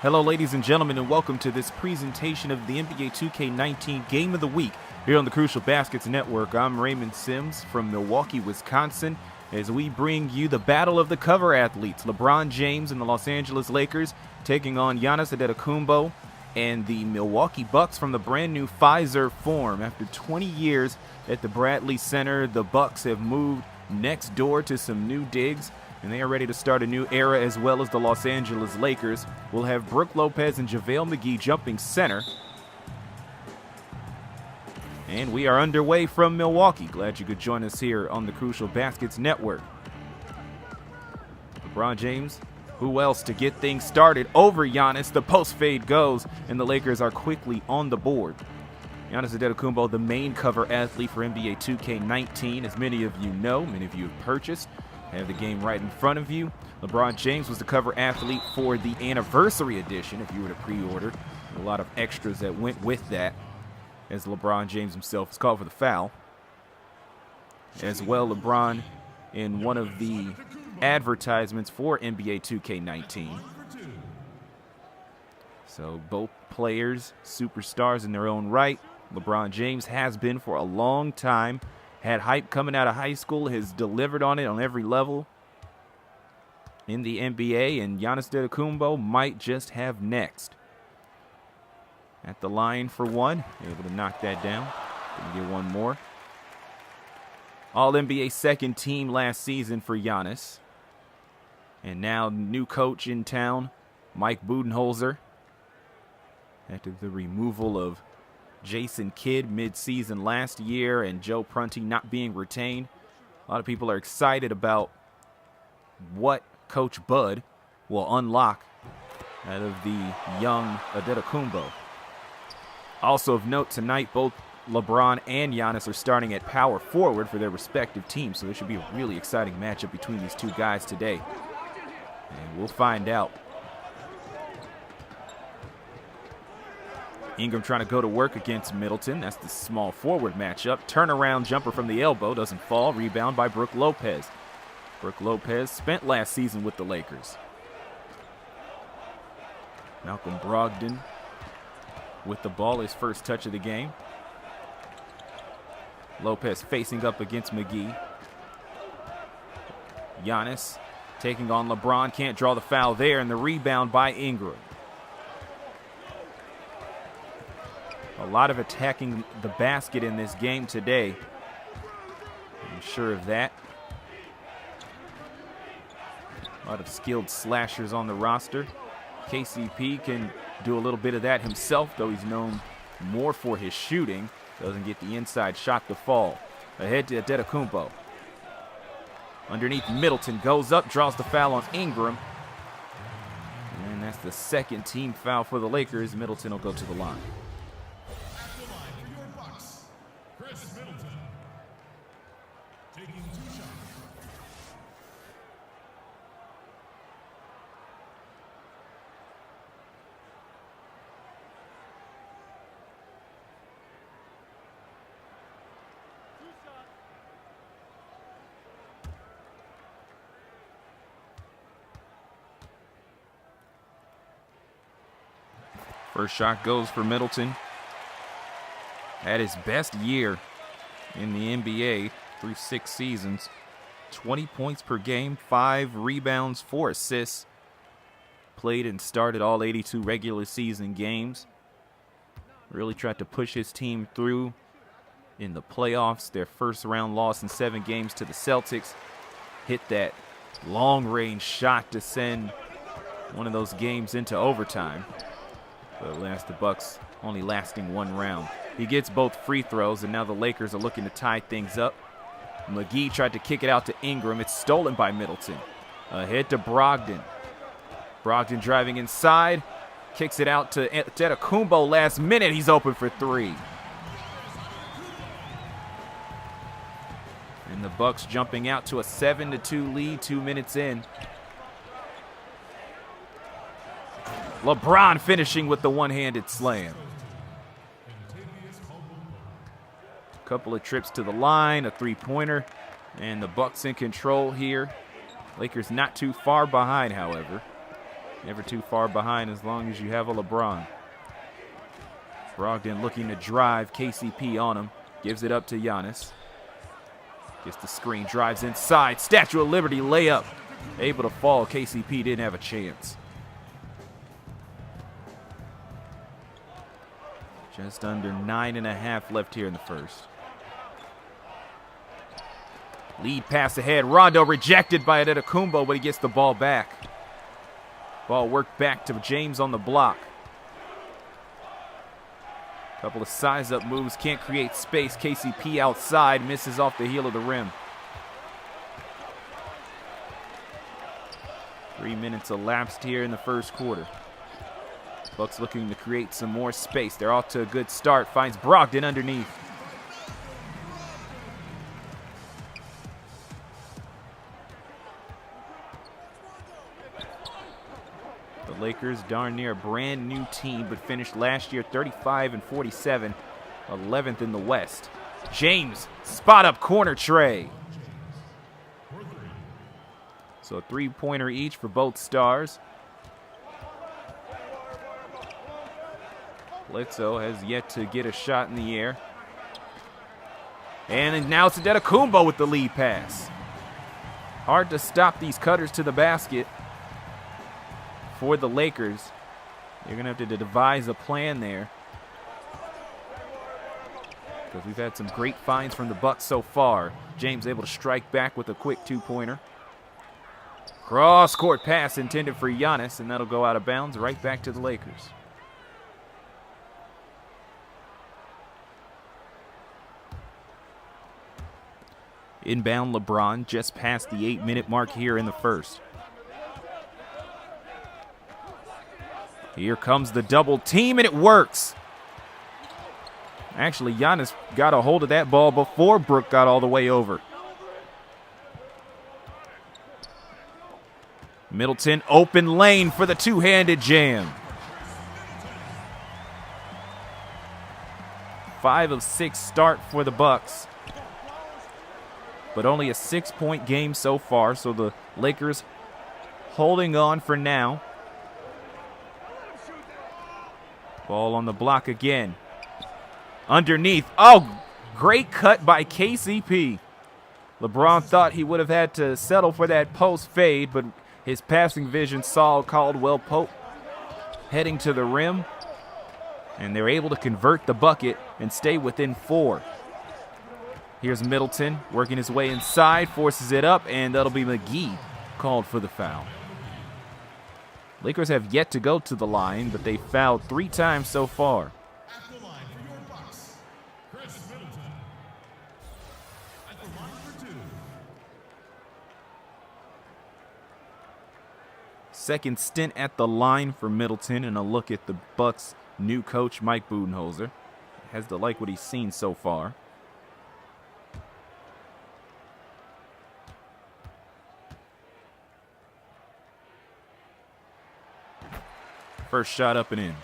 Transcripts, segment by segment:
Hello, ladies and gentlemen, and welcome to this presentation of the NBA 2K19 Game of the Week here on the Crucial Baskets Network. I'm Raymond Simms from Milwaukee, Wisconsin, as we bring you the battle of the cover athletes. LeBron James and the Los Angeles Lakers taking on Giannis Antetokounmpo and the Milwaukee Bucks from the brand new Fiserv Forum. After 20 years at the Bradley Center, the Bucks have moved next door to some new digs, and they are ready to start a new era, as well as the Los Angeles Lakers. We'll have Brook Lopez and JaVale McGee jumping center. And we are underway from Milwaukee. Glad you could join us here on the Crucial Baskets Network. LeBron James, who else to get things started over Giannis? The post fade goes, and the Lakers are quickly on the board. Giannis Antetokounmpo, the main cover athlete for NBA 2K19, as many of you know, many of you have purchased. Have the game right in front of you. LeBron James was the cover athlete for the anniversary edition, if you were to pre-order. A lot of extras that went with that, as LeBron James himself is called for the foul. As well, LeBron in one of the advertisements for NBA 2K19. So both players, superstars in their own right. LeBron James has been for a long time. Had hype coming out of high school, has delivered on it on every level in the NBA, and Giannis Antetokounmpo might just have next. At the line for one, able to knock that down. Gonna get one more. All-NBA second team last season for Giannis. And now new coach in town, Mike Budenholzer. After the removal of Jason Kidd mid-season last year and Joe Prunty not being retained, a lot of people are excited about what Coach Bud will unlock out of the young Antetokounmpo. Also of note tonight, both LeBron and Giannis are starting at power forward for their respective teams, so there should be a really exciting matchup between these two guys today. And we'll find out. Ingram trying to go to work against Middleton. That's the small forward matchup. Turnaround jumper from the elbow. Doesn't fall. Rebound by Brook Lopez. Brook Lopez spent last season with the Lakers. Malcolm Brogdon with the ball. His first touch of the game. Lopez facing up against McGee. Giannis taking on LeBron. Can't draw the foul there. And the rebound by Ingram. A lot of attacking the basket in this game today. I'm sure of that. A lot of skilled slashers on the roster. KCP can do a little bit of that himself, though he's known more for his shooting. Doesn't get the inside shot to fall. Ahead to Antetokounmpo. Underneath Middleton, goes up, draws the foul on Ingram. And that's the second team foul for the Lakers. Middleton will go to the line. First shot goes for Middleton. At his best year in the NBA through 6 seasons. 20 points per game, 5 rebounds, 4 assists. Played and started all 82 regular season games. Really tried to push his team through in the playoffs. Their first round loss in 7 games to the Celtics. Hit that long range shot to send one of those games into overtime. But last the Bucks only lasting 1 round. He gets both free throws, and now the Lakers are looking to tie things up. McGee tried to kick it out to Ingram. It's stolen by Middleton. Ahead to Brogdon. Brogdon driving inside. Kicks it out to Antetokounmpo last minute. He's open for 3. And the Bucks jumping out to a 7-2 lead 2 minutes in. LeBron finishing with the one-handed slam. Couple of trips to the line, a 3-pointer, and the Bucks in control here. Lakers not too far behind, however. Never too far behind as long as you have a LeBron. Brogdon looking to drive. KCP on him. Gives it up to Giannis. Gets the screen. Drives inside. Statue of Liberty layup. Able to fall. KCP didn't have a chance. Just under 9.5 left here in the first. Lead pass ahead. Rondo rejected by Antetokounmpo, but he gets the ball back. Ball worked back to James on the block. Couple of size-up moves. Can't create space. KCP outside. Misses off the heel of the rim. 3 minutes elapsed here in the first quarter. Bucks looking to create some more space. They're off to a good start. Finds Brogdon underneath. The Lakers darn near a brand new team, but finished last year 35-47, 11th in the West. James, spot up corner tray. So a three-pointer each for both stars. Bledsoe has yet to get a shot in the air. And now it's Antetokounmpo with the lead pass. Hard to stop these cutters to the basket for the Lakers. You're going to have to devise a plan there, because we've had some great finds from the Bucks so far. James able to strike back with a quick two-pointer. Cross-court pass intended for Giannis, and that'll go out of bounds right back to the Lakers. Inbound LeBron just past the 8-minute mark here in the first. Here comes the double team, and it works. Actually, Giannis got a hold of that ball before Brook got all the way over. Middleton, open lane for the two-handed jam. 5 of 6 start for the Bucks, but only a 6-point game so far, so the Lakers holding on for now. Ball on the block again. Underneath. Oh, great cut by KCP. LeBron thought he would have had to settle for that post fade, but his passing vision saw Caldwell Pope heading to the rim, and they're able to convert the bucket and stay within 4. Here's Middleton working his way inside, forces it up, and that'll be McGee called for the foul. Lakers have yet to go to the line, but they fouled 3 times so far. At the line for your Bucks, Chris Middleton. At the line for 2. Second stint at the line for Middleton, and a look at the Bucks' new coach, Mike Budenholzer. Has to like what he's seen so far. First shot up and in.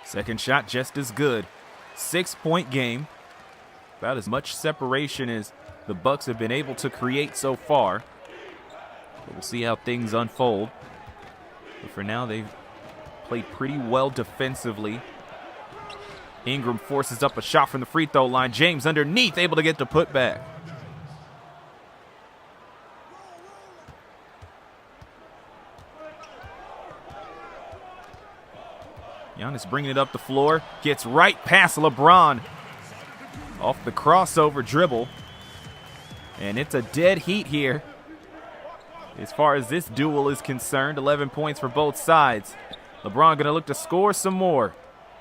Second shot just as good. 6-point game. About as much separation as the Bucks have been able to create so far. But we'll see how things unfold. But for now, they've played pretty well defensively. Ingram forces up a shot from the free throw line. James underneath, able to get the putback. Giannis bringing it up the floor. Gets right past LeBron. Off the crossover dribble. And it's a dead heat here as far as this duel is concerned. 11 points for both sides. LeBron going to look to score some more.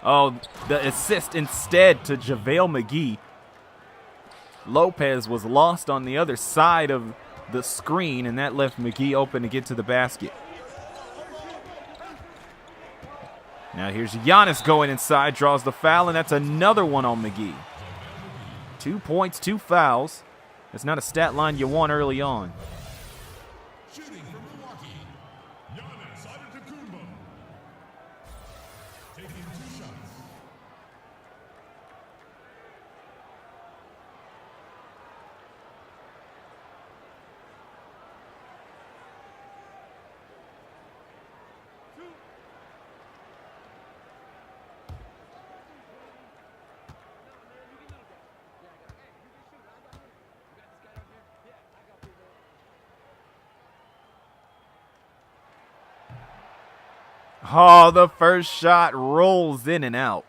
Oh, the assist instead to JaVale McGee. Lopez was lost on the other side of the screen, and that left McGee open to get to the basket. Now here's Giannis going inside, draws the foul, and that's another one on McGee. 2 points, 2 fouls. That's not a stat line you want early on. Shooting from Milwaukee, Giannis Antetokounmpo. Taking 2 shots. Oh, the first shot rolls in and out.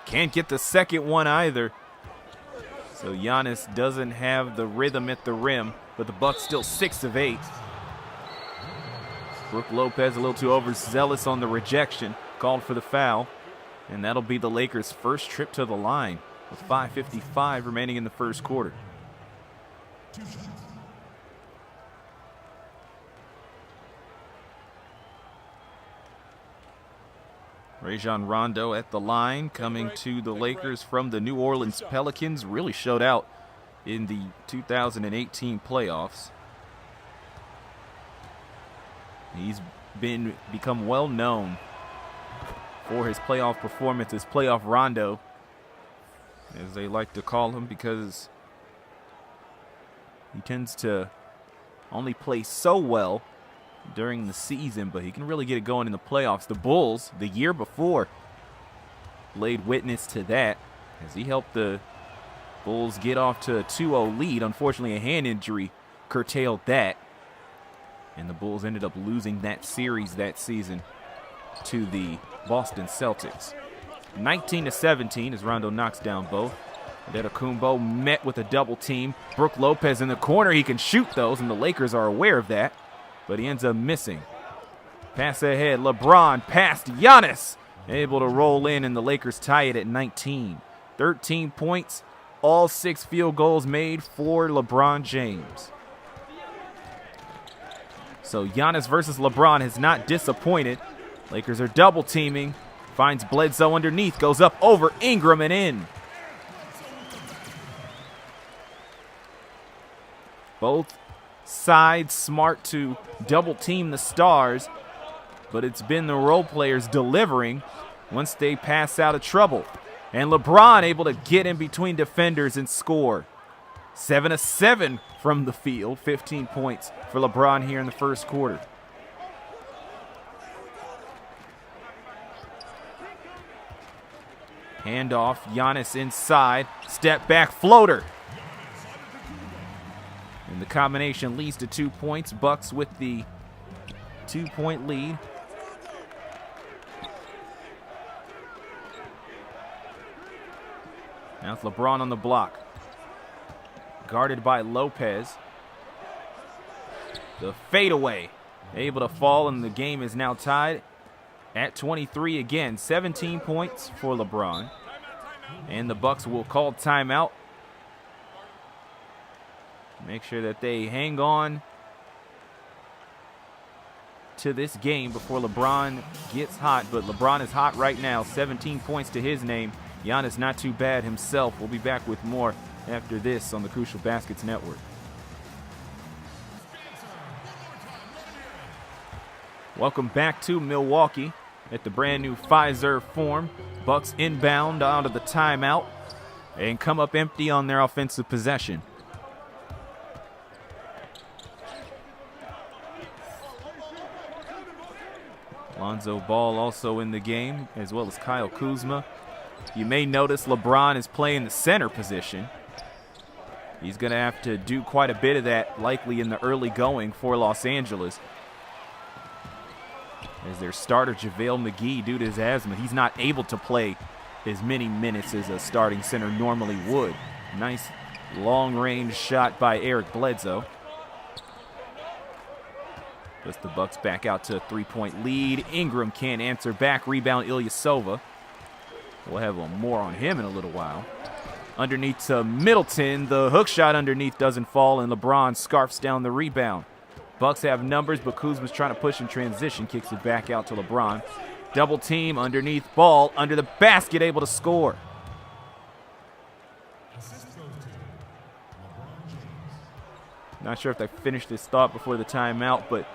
Can't get the second one either. So Giannis doesn't have the rhythm at the rim, but the Bucks still 6 of 8. Brook Lopez a little too overzealous on the rejection, called for the foul, and that'll be the Lakers' first trip to the line with 5:55 remaining in the first quarter. 2 shots. Rajon Rondo at the line, coming to the Lakers from the New Orleans Pelicans. Really showed out in the 2018 playoffs. He's become well known for his playoff performances, playoff Rondo, as they like to call him, because he tends to only play so well during the season, but he can really get it going in the playoffs. The Bulls, the year before, laid witness to that as he helped the Bulls get off to a 2-0 lead. Unfortunately, a hand injury curtailed that, and the Bulls ended up losing that series that season to the Boston Celtics. 19-17 as Rondo knocks down both. Antetokounmpo met with a double team. Brook Lopez in the corner. He can shoot those, and the Lakers are aware of that, but he ends up missing. Pass ahead, LeBron past Giannis. Able to roll in, and the Lakers tie it at 19. 13 points, all 6 field goals made for LeBron James. So Giannis versus LeBron has not disappointed. Lakers are double teaming. Finds Bledsoe underneath, goes up over Ingram and in. Both sides smart to double team the stars, but it's been the role players delivering once they pass out of trouble. And LeBron able to get in between defenders and score. 7 of 7 from the field, 15 points for LeBron here in the first quarter. Handoff, Giannis inside, step back floater. And the combination leads to 2 points. Bucks with the 2-point lead. Now it's LeBron on the block. Guarded by Lopez. The fadeaway. Able to fall, and the game is now tied at 23 again. 17 points for LeBron. And the Bucks will call timeout. Make sure that they hang on to this game before LeBron gets hot. But LeBron is hot right now. 17 points to his name. Giannis not too bad himself. We'll be back with more after this on the Crucial Baskets Network. Welcome back to Milwaukee at the brand new Fiserv Forum. Bucks inbound out of the timeout and come up empty on their offensive possession. Lonzo Ball also in the game, as well as Kyle Kuzma. You may notice LeBron is playing the center position. He's going to have to do quite a bit of that, likely in the early going for Los Angeles. As their starter, JaVale McGee, due to his asthma, he's not able to play as many minutes as a starting center normally would. Nice long-range shot by Eric Bledsoe. Puts the Bucks back out to a 3-point lead. Ingram can't answer back. Rebound Ilyasova. We'll have more on him in a little while. Underneath to Middleton. The hook shot underneath doesn't fall, and LeBron scarfs down the rebound. Bucks have numbers, but Kuzma's trying to push in transition. Kicks it back out to LeBron. Double team underneath, ball under the basket, able to score. Assist goes to LeBron James. Not sure if they finished this thought before the timeout, but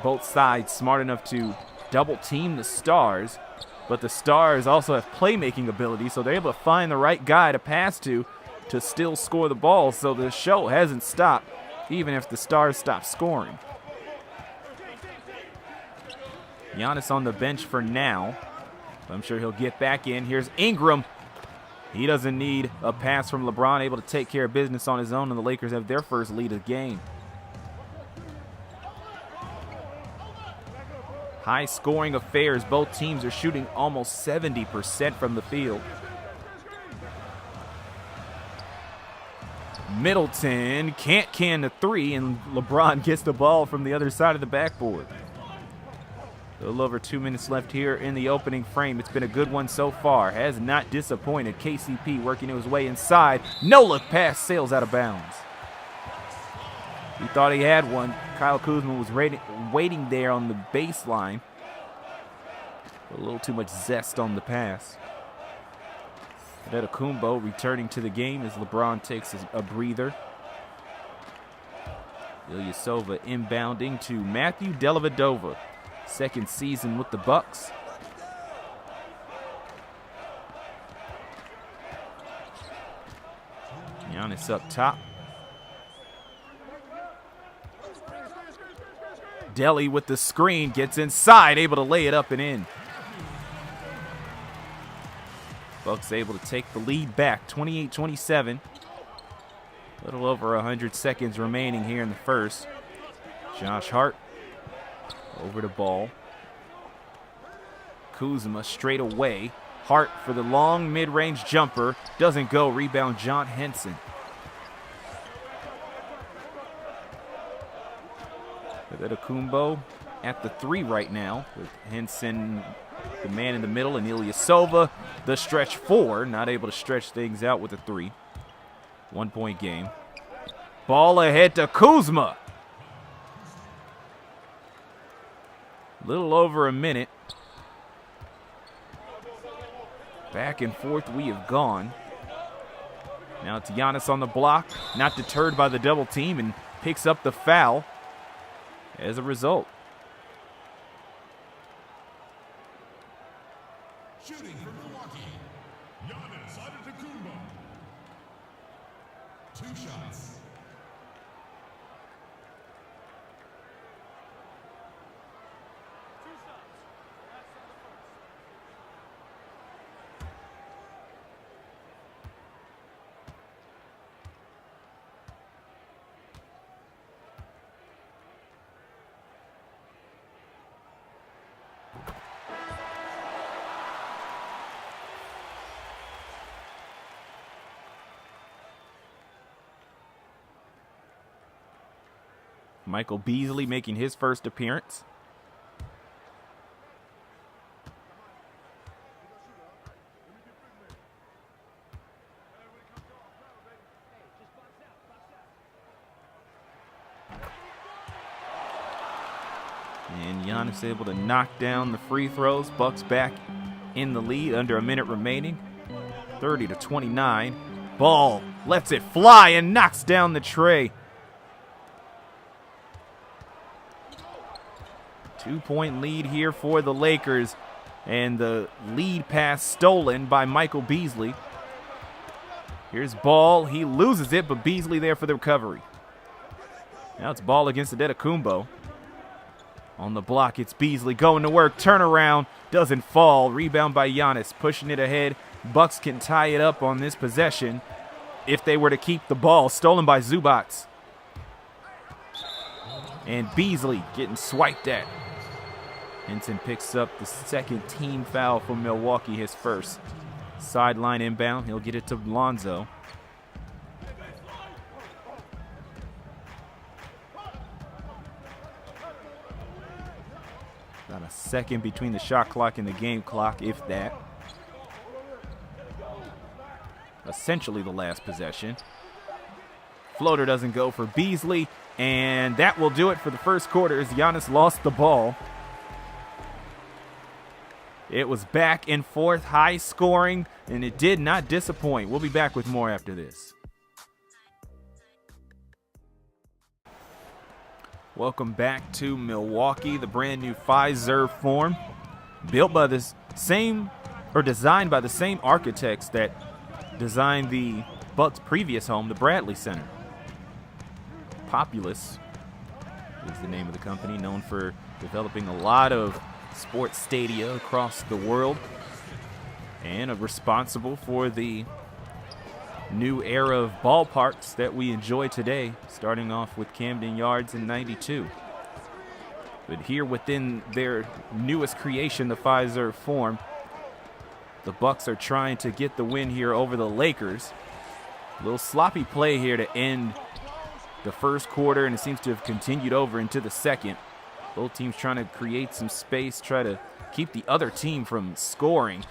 both sides smart enough to double team the Stars, but the Stars also have playmaking ability, so they're able to find the right guy to pass to still score the ball. So the show hasn't stopped, even if the Stars stop scoring. Giannis on the bench for now. I'm sure he'll get back in. Here's Ingram. He doesn't need a pass from LeBron, able to take care of business on his own, and the Lakers have their first lead of the game. High scoring affairs. Both teams are shooting almost 70% from the field. Middleton can't can the three, and LeBron gets the ball from the other side of the backboard. A little over 2 minutes left here in the opening frame. It's been a good one so far. Has not disappointed. KCP working his way inside. No look pass, sails out of bounds. He thought he had one. Kyle Kuzma was waiting there on the baseline. A little too much zest on the pass. Antetokounmpo returning to the game as LeBron takes a breather. Ilyasova inbounding to Matthew Dellavedova. Second season with the Bucks. Giannis up top. Delly with the screen, gets inside, able to lay it up and in. Bucks able to take the lead back, 28-27. A little over 100 seconds remaining here in the first. Josh Hart over the ball. Kuzma straight away. Hart for the long mid-range jumper. Doesn't go. Rebound John Henson. Antetokounmpo at the three right now, with Henson, the man in the middle, and Ilyasova, the stretch four. Not able to stretch things out with a three. 1 point game. Ball ahead to Kuzma. Little over a minute. Back and forth we have gone. Now it's Giannis on the block, not deterred by the double team, and picks up the foul as a result. Shooting for Milwaukee, Giannis Antetokounmpo. 2 shots. Michael Beasley making his first appearance. And Giannis able to knock down the free throws. Bucks back in the lead, under a minute remaining. 30-29. Ball lets it fly and knocks down the tray. 2 point lead here for the Lakers, and the lead pass stolen by Michael Beasley. Here's ball. He loses it, but Beasley there for the recovery. Now it's ball against Antetokounmpo. On the block, it's Beasley going to work. Turnaround, doesn't fall. Rebound by Giannis, pushing it ahead. Bucks can tie it up on this possession if they were to keep the ball. Stolen by Zubats. And Beasley getting swiped at. Henson picks up the second team foul for Milwaukee, his first. Sideline inbound. He'll get it to Lonzo. second between the shot clock and the game clock, if that. Essentially the last possession. Floater doesn't go for Beasley, and that will do it for the first quarter as Giannis lost the ball. It was back and forth, high scoring, and it did not disappoint. We'll be back with more after this. Welcome back to Milwaukee, the brand new Fiserv Forum, built by the same, or designed by the same architects that designed the Bucks' previous home, the Bradley Center. Populous is the name of the company, known for developing a lot of sports stadia across the world, and are responsible for the new era of ballparks that we enjoy today, starting off with Camden Yards in '92. But here within their newest creation, the Fiserv Forum, the Bucks are trying to get the win here over the Lakers. A little sloppy play here to end the first quarter, and it seems to have continued over into the second. Both teams trying to create some space, try to keep the other team from scoring.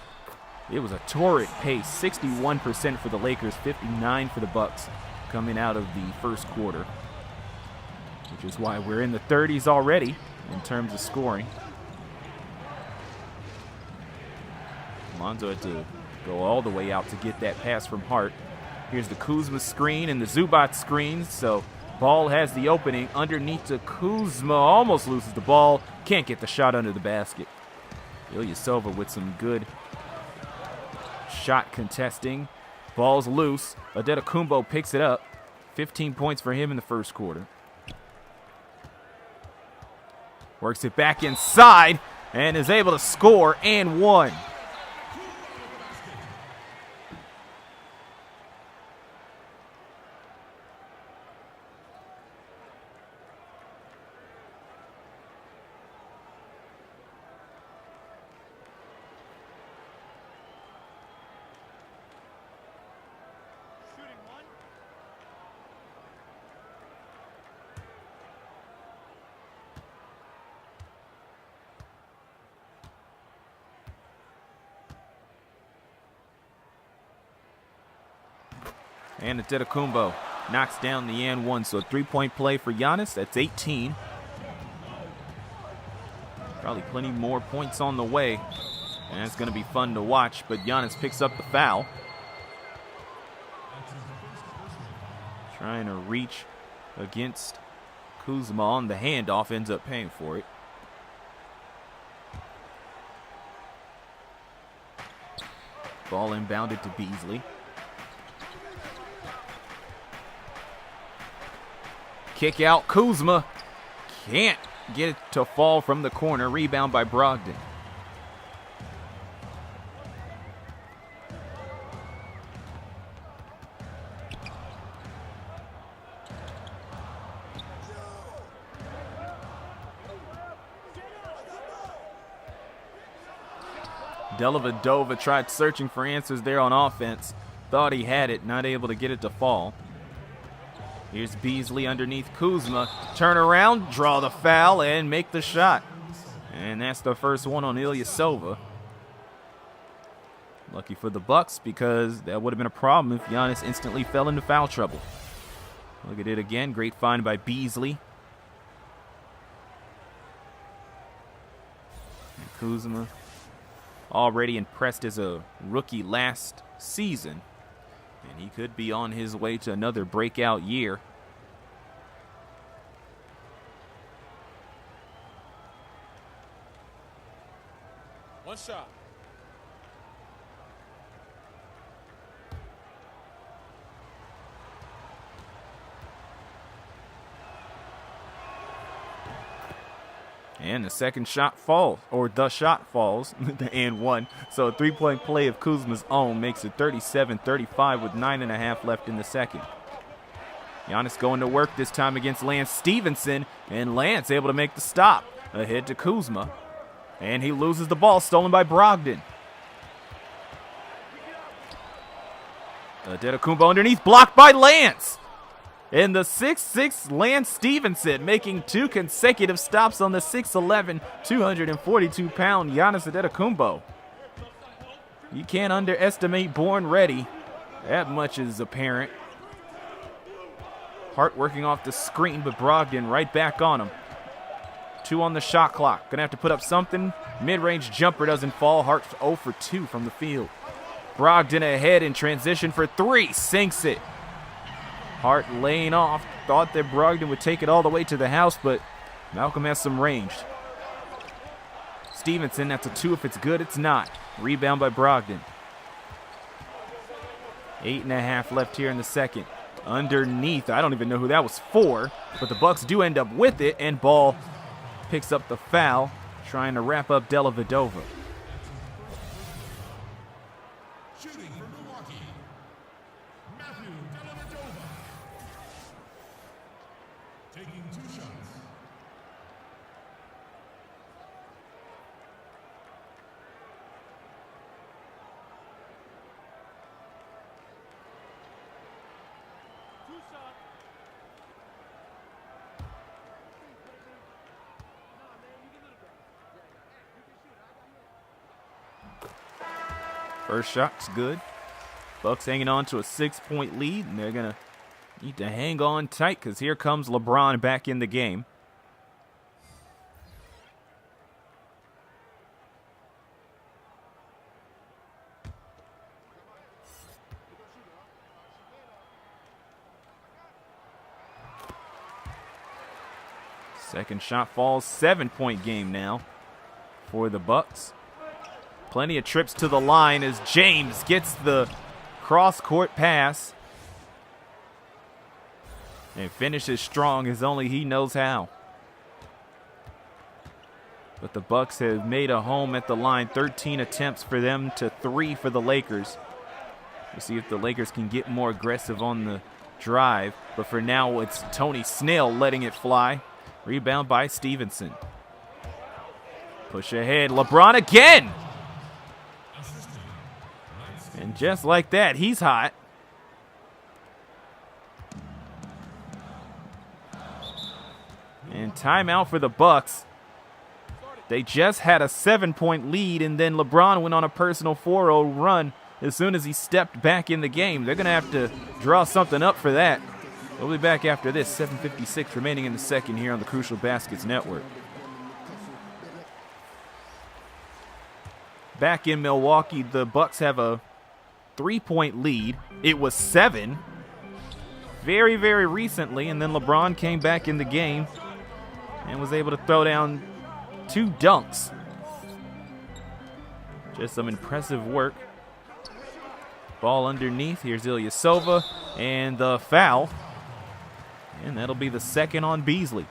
It was a torrid pace, 61% for the Lakers, 59% for the Bucks coming out of the first quarter, which is why we're in the 30s already in terms of scoring. Lonzo had to go all the way out to get that pass from Hart. Here's the Kuzma screen and the Zubac screen, so Ball has the opening underneath to Kuzma, almost loses the ball, can't get the shot under the basket. Ilyasova with some good shot contesting. Ball's loose. Antetokounmpo picks it up. 15 points for him in the first quarter. Works it back inside and is able to score and one. And Antetokounmpo knocks down the and one. So a three-point play for Giannis. That's 18. Probably plenty more points on the way. And it's going to be fun to watch. But Giannis picks up the foul. Trying to reach against Kuzma on the handoff. Ends up paying for it. Ball inbounded to Beasley. Kick out, Kuzma. Can't get it to fall from the corner. Rebound by Brogdon. Dellavedova tried searching for answers there on offense. Thought he had it, not able to get it to fall. Here's Beasley underneath Kuzma. Turn around, draw the foul, and make the shot. And that's the first one on Ilyasova. Lucky for the Bucks, because that would have been a problem if Giannis instantly fell into foul trouble. Look at it again. Great find by Beasley. And Kuzma, already impressed as a rookie last season. And he could be on his way to another breakout year. One shot. And the second shot falls, or the shot falls, and one. So a three-point play of Kuzma's own makes it 37-35 with 9.5 left in the second. Giannis going to work this time against Lance Stevenson, and Lance able to make the stop. Ahead to Kuzma, and he loses the ball, stolen by Brogdon. Antetokounmpo underneath, blocked by Lance. And the 6'6" Lance Stevenson making 2 consecutive stops on the 6'11", 242-pound Giannis Antetokounmpo. You can't underestimate Born Ready. That much is apparent. Hart working off the screen, but Brogdon right back on him. 2 on the shot clock. Gonna have to put up something. Mid-range jumper doesn't fall. Hart 0 for 2 from the field. Brogdon ahead in transition for 3. Sinks it. Hart laying off. Thought that Brogdon would take it all the way to the house, but Malcolm has some range. Stevenson, that's a 2 if it's good. It's not. Rebound by Brogdon. 8.5 left here in the second. Underneath, I don't even know who that was for, but the Bucks do end up with it, and Ball picks up the foul, trying to wrap up Dellavedova. Shooting for Milwaukee, Matthew Dellavedova. Taking 2 shots. First shot's good. Bucks hanging on to a 6-point lead, and they're going to need to hang on tight because here comes LeBron back in the game. Second shot falls. 7-point game now for the Bucks. Plenty of trips to the line as James gets the cross-court pass and finishes strong as only he knows how. But the Bucks have made a home at the line. 13 attempts for them to 3 for the Lakers. We'll see if the Lakers can get more aggressive on the drive. But for now, it's Tony Snell letting it fly. Rebound by Stevenson. Push ahead. LeBron again. And just like that, he's hot. And timeout for the Bucks. They just had a 7-point lead, and then LeBron went on a personal 4-0 run as soon as he stepped back in the game. They're going to have to draw something up for that. We'll be back after this. 7:56 remaining in the second here on the Crucial Baskets Network. Back in Milwaukee, the Bucks have a 3-point lead. It was 7 very, very recently, and then LeBron came back in the game and was able to throw down 2 dunks. Just some impressive work. Ball underneath. Here's Ilyasova, and the foul. And that'll be the second on Beasley.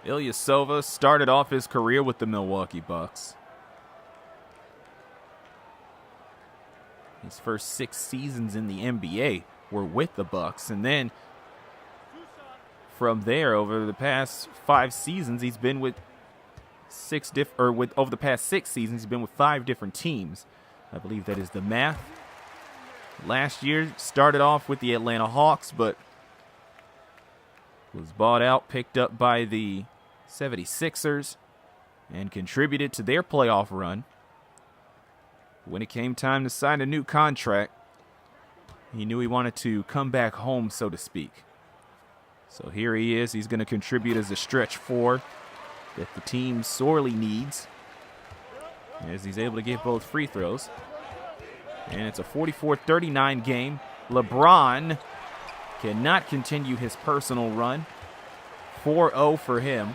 Ilyasova started off his career with the Milwaukee Bucks. His first 6 seasons in the NBA were with the Bucks, and then from there, over the past 5 seasons, he's been with over the past 6 seasons, he's been with 5 different teams. I believe that is the math. Last year, started off with the Atlanta Hawks, but was bought out, picked up by the 76ers, and contributed to their playoff run. When it came time to sign a new contract, he knew he wanted to come back home, so to speak. So here he is. He's going to contribute as a stretch 4 that the team sorely needs, as he's able to get both free throws. And it's a 44-39 game. LeBron cannot continue his personal run. 4-0 for him.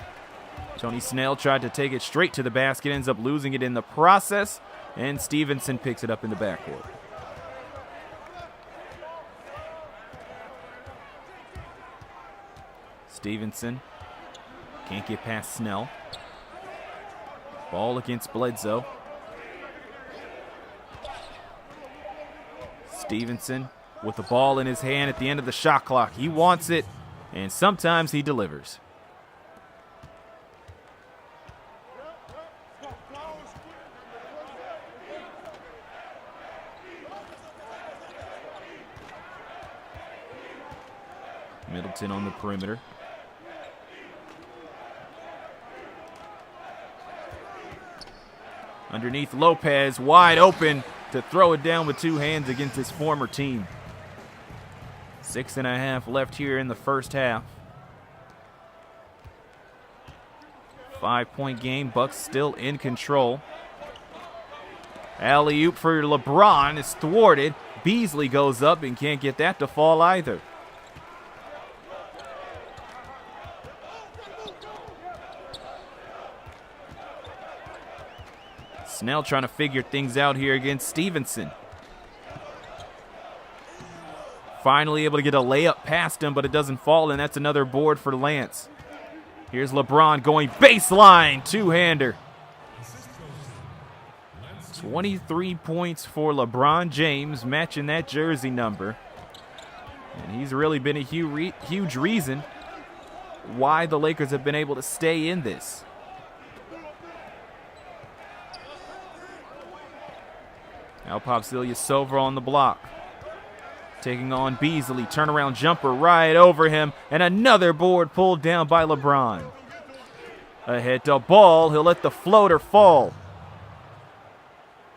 Tony Snell tried to take it straight to the basket, ends up losing it in the process, and Stevenson picks it up in the backcourt. Stevenson can't get past Snell. Ball against Bledsoe. Stevenson with the ball in his hand at the end of the shot clock. He wants it, and sometimes he delivers. Middleton on the perimeter. Underneath Lopez, wide open to throw it down with two hands against his former team. 6.5 left here in the first half. 5-point game, Bucks still in control. Alley-oop for LeBron is thwarted. Beasley goes up and can't get that to fall either. Snell trying to figure things out here against Stevenson. Finally able to get a layup past him, but it doesn't fall, and that's another board for Lance. Here's LeBron going baseline, two-hander. 23 points for LeBron James, matching that jersey number. And he's really been a huge reason why the Lakers have been able to stay in this. Now Popsilia Silva on the block. Taking on Beasley. Turnaround jumper right over him. And another board pulled down by LeBron. Ahead to Ball. He'll let the floater fall.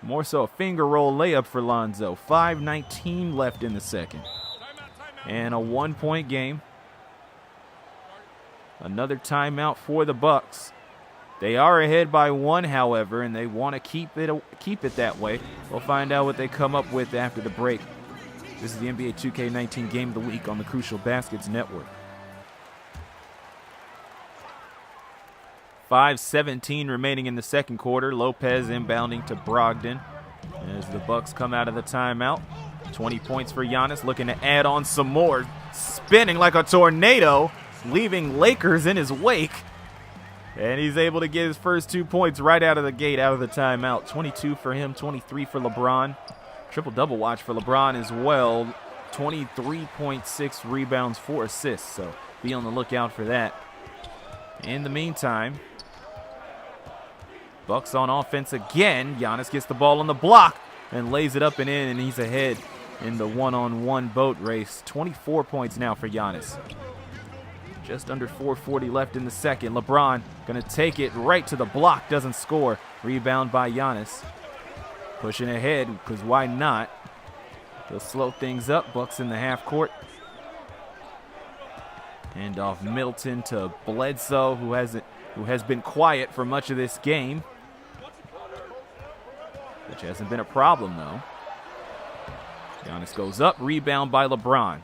More so a finger roll layup for Lonzo. 5:19 left in the second. And a 1-point game. Another timeout for the Bucks. They are ahead by 1, however, and they want to keep it that way. We'll find out what they come up with after the break. This is the NBA 2K19 Game of the Week on the Crucial Baskets Network. 5:17 remaining in the second quarter. Lopez inbounding to Brogdon as the Bucks come out of the timeout. 20 points for Giannis, looking to add on some more. Spinning like a tornado, leaving Lakers in his wake. And he's able to get his first 2 points right out of the gate, out of the timeout. 22 for him, 23 for LeBron. Triple-double watch for LeBron as well. 23.6 rebounds, 4 assists. So be on the lookout for that. In the meantime, Bucks on offense again. Giannis gets the ball on the block and lays it up and in, and he's ahead in the one-on-one boat race. 24 points now for Giannis. Just under 4:40 left in the second. LeBron going to take it right to the block. Doesn't score. Rebound by Giannis. Pushing ahead, because why not? He'll slow things up. Bucks in the half court. Hand off Middleton to Bledsoe, who has been quiet for much of this game. Which hasn't been a problem, though. Giannis goes up. Rebound by LeBron.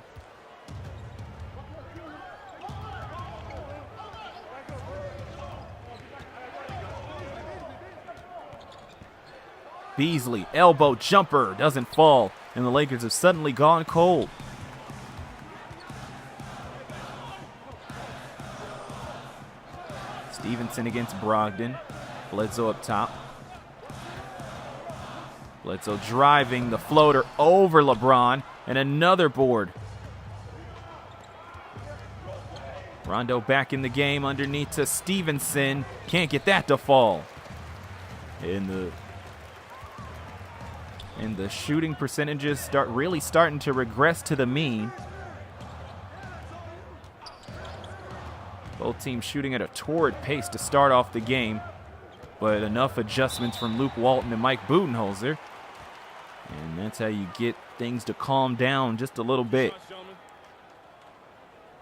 Beasley, elbow jumper, doesn't fall, and the Lakers have suddenly gone cold. Stevenson against Brogdon. Bledsoe up top. Bledsoe driving the floater over LeBron, and another board. Rondo back in the game underneath to Stevenson. Can't get that to fall. And the shooting percentages starting to regress to the mean. Both teams shooting at a torrid pace to start off the game, but enough adjustments from Luke Walton and Mike Budenholzer, and that's how you get things to calm down just a little bit.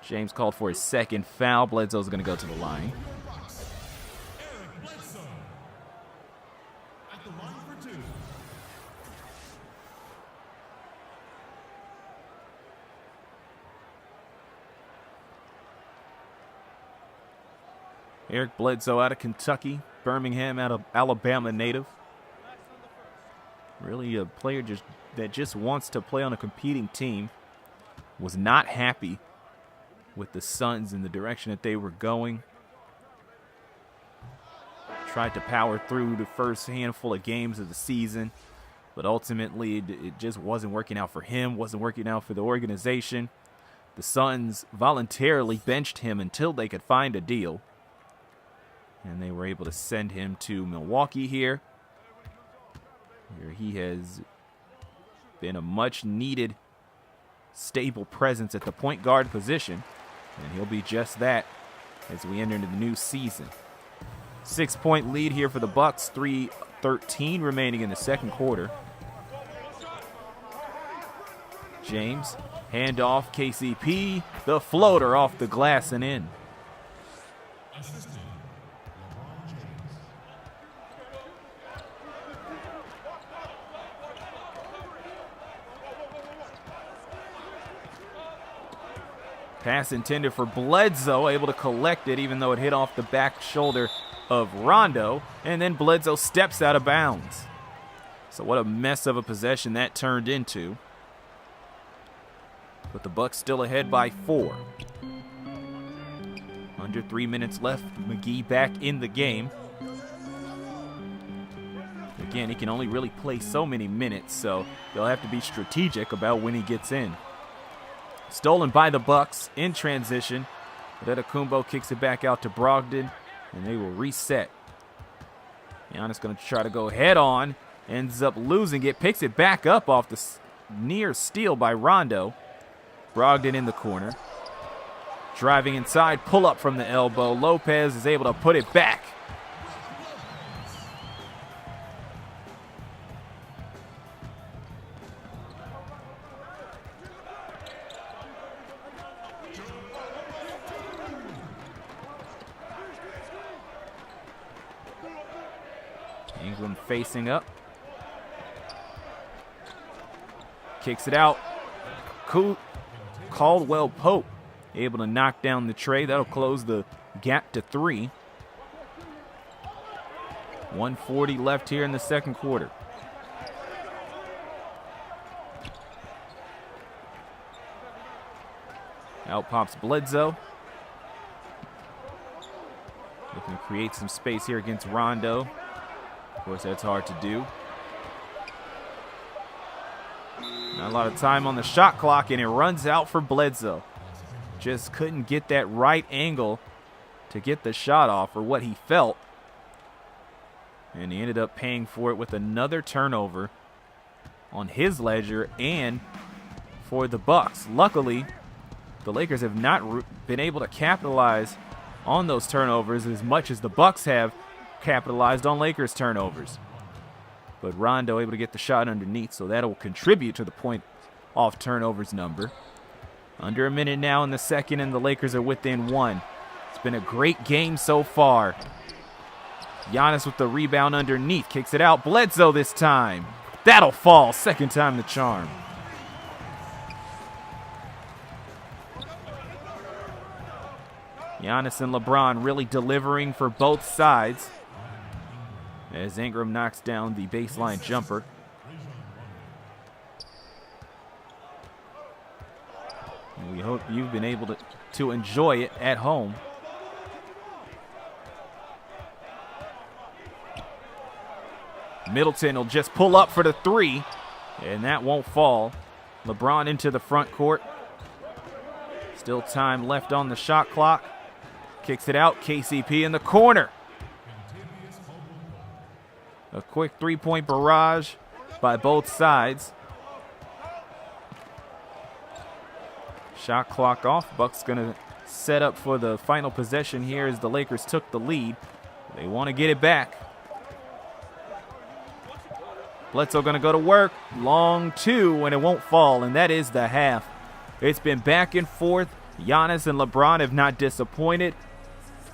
James called for his second foul. Bledsoe's going to go to the line. Eric Bledsoe out of Kentucky, Birmingham out of Alabama native. Really a player that just wants to play on a competing team. Was not happy with the Suns and the direction that they were going. Tried to power through the first handful of games of the season, but ultimately it just wasn't working out for him, wasn't working out for the organization. The Suns voluntarily benched him until they could find a deal. And they were able to send him to Milwaukee here, where he has been a much-needed, stable presence at the point guard position. And he'll be just that as we enter into the new season. 6-point lead here for the Bucks. 3:13 remaining in the second quarter. James, handoff, KCP, the floater off the glass and in. Assisting LeBron James. Pass intended for Bledsoe, able to collect it even though it hit off the back shoulder of Rondo, and then Bledsoe steps out of bounds. So what a mess of a possession that turned into. But the Bucks still ahead by 4. Under 3 minutes left. McGee back in the game. Again, he can only really play so many minutes, so they'll have to be strategic about when he gets in. Stolen by the Bucks in transition. Antetokounmpo kicks it back out to Brogdon, and they will reset. Giannis going to try to go head on. Ends up losing it. Picks it back up off the near steal by Rondo. Brogdon in the corner. Driving inside, pull up from the elbow. Lopez is able to put it back. Ingram facing up. Kicks it out. Caldwell Pope able to knock down the tray. That'll close the gap to 3. 1:40 left here in the second quarter. Out pops Bledsoe. Looking to create some space here against Rondo. Of course, that's hard to do. Not a lot of time on the shot clock, and it runs out for Bledsoe. Just couldn't get that right angle to get the shot off, or what he felt. And he ended up paying for it with another turnover on his ledger and for the Bucks. Luckily, the Lakers have not been able to capitalize on those turnovers as much as the Bucks have capitalized on Lakers turnovers. But Rondo able to get the shot underneath, so that will contribute to the point off turnovers number. Under a minute now in the second, and the Lakers are within 1. It's been a great game so far. Giannis with the rebound underneath, kicks it out. Bledsoe this time. That'll fall, second time the charm. Giannis and LeBron really delivering for both sides, as Ingram knocks down the baseline jumper. And we hope you've been able to enjoy it at home. Middleton will just pull up for the 3, and that won't fall. LeBron into the front court. Still time left on the shot clock. Kicks it out. KCP in the corner. A quick three-point barrage by both sides. Shot clock off. Bucks going to set up for the final possession here as the Lakers took the lead. They want to get it back. Bledsoe going to go to work. Long 2, and it won't fall, and that is the half. It's been back and forth. Giannis and LeBron have not disappointed.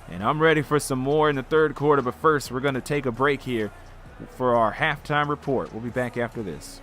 And I'm ready for some more in the third quarter, but first we're going to take a break here for our halftime report. We'll be back after this.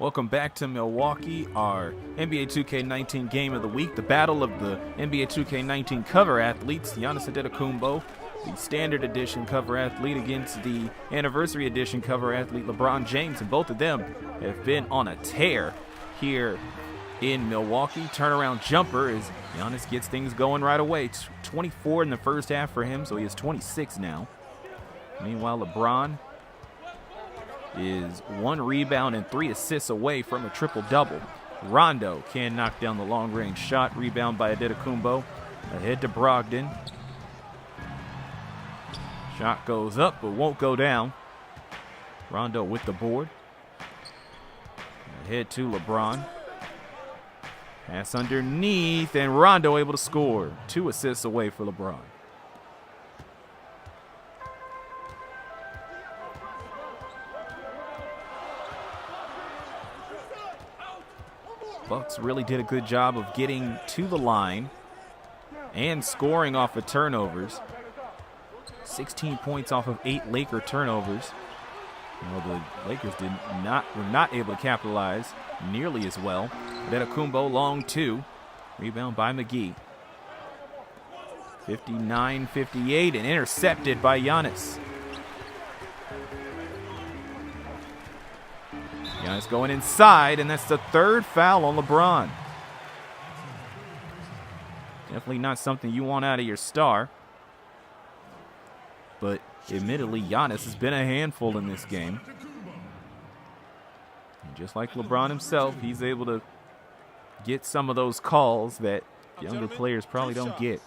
Welcome back to Milwaukee, our NBA 2K19 game of the week, the battle of the NBA 2K19 cover athletes, Giannis Antetokounmpo, the standard edition cover athlete against the anniversary edition cover athlete LeBron James, and both of them have been on a tear here in Milwaukee. Turnaround jumper as Giannis gets things going right away. 24 in the first half for him, so he is 26 now. Meanwhile, LeBron is 1 rebound and 3 assists away from a triple-double. Rondo can knock down the long-range shot. Rebound by Antetokounmpo. Ahead to Brogdon. Shot goes up but won't go down. Rondo with the board. Ahead to LeBron. Pass underneath, and Rondo able to score. 2 assists away for LeBron. Bucks really did a good job of getting to the line and scoring off of turnovers. 16 points off of 8 Laker turnovers. The Lakers were not able to capitalize nearly as well. Antetokounmpo long 2. Rebound by McGee. 59-58 and intercepted by Giannis. Giannis going inside, and that's the 3rd foul on LeBron. Definitely not something you want out of your star. But admittedly, Giannis has been a handful in this game. And just like LeBron himself, he's able to get some of those calls that younger players probably don't get.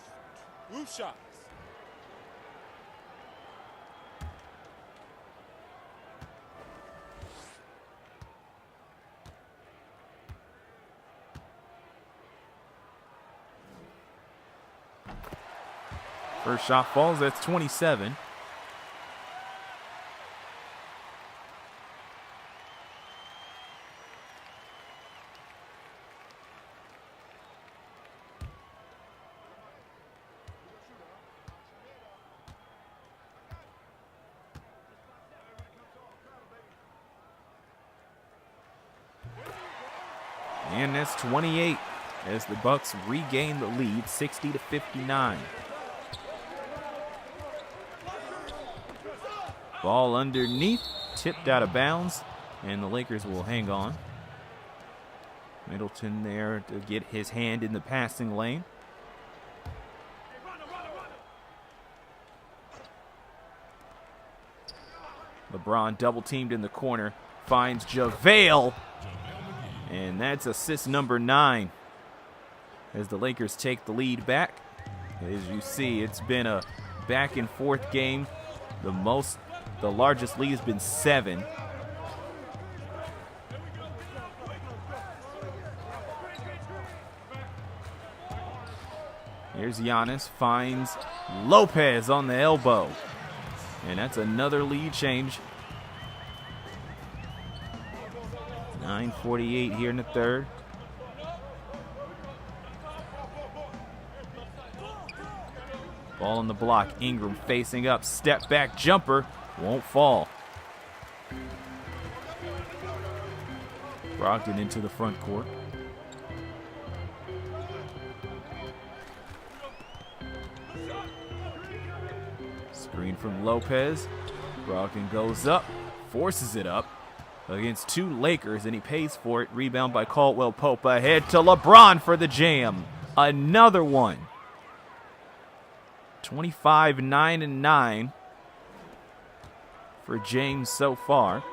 First shot falls, that's 27. And that's 28 as the Bucks regain the lead, 60-59. Ball underneath, tipped out of bounds, and the Lakers will hang on. Middleton there to get his hand in the passing lane. LeBron double teamed in the corner, finds JaVale, and that's assist number 9 as the Lakers take the lead back. As you see, it's been a back and forth game. The largest lead has been 7. Here's Giannis, finds Lopez on the elbow. And that's another lead change. 9:48 here in the 3rd. Ball on the block, Ingram facing up, step back jumper. Won't fall. Brogdon into the front court. Screen from Lopez. Brogdon goes up, forces it up against 2 Lakers, and he pays for it. Rebound by Caldwell Pope. Ahead to LeBron for the jam. Another one. 25, 9, and 9. For James so far.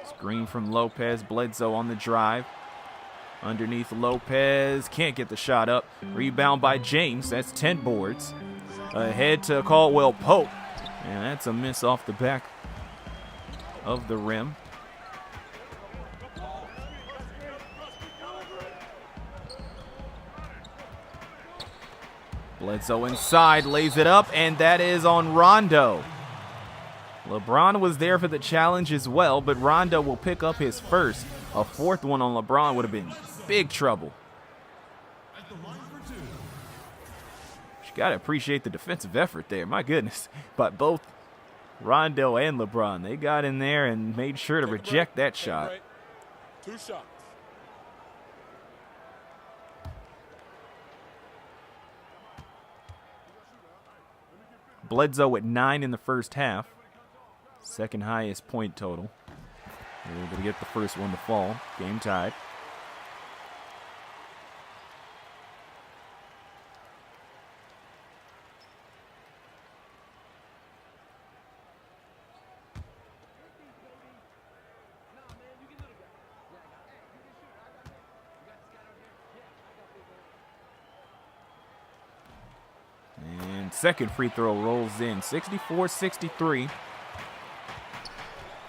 Screen from Lopez. Bledsoe on the drive. Underneath Lopez. Can't get the shot up. Rebound by James. That's 10 boards. Ahead to Caldwell Pope. And that's a miss off the back of the rim. Bledsoe inside, lays it up, and that is on Rondo. LeBron was there for the challenge as well, but Rondo will pick up his first. A 4th one on LeBron would have been big trouble. At the line for 2. you got to appreciate the defensive effort there. My goodness. But both Rondo and LeBron, they got in there and made sure to reject that shot. 2 shots. Bledsoe at 9 in the first half. Second highest point total. They're able to get the first one to fall. Game tied. And second free throw rolls in. 64-63.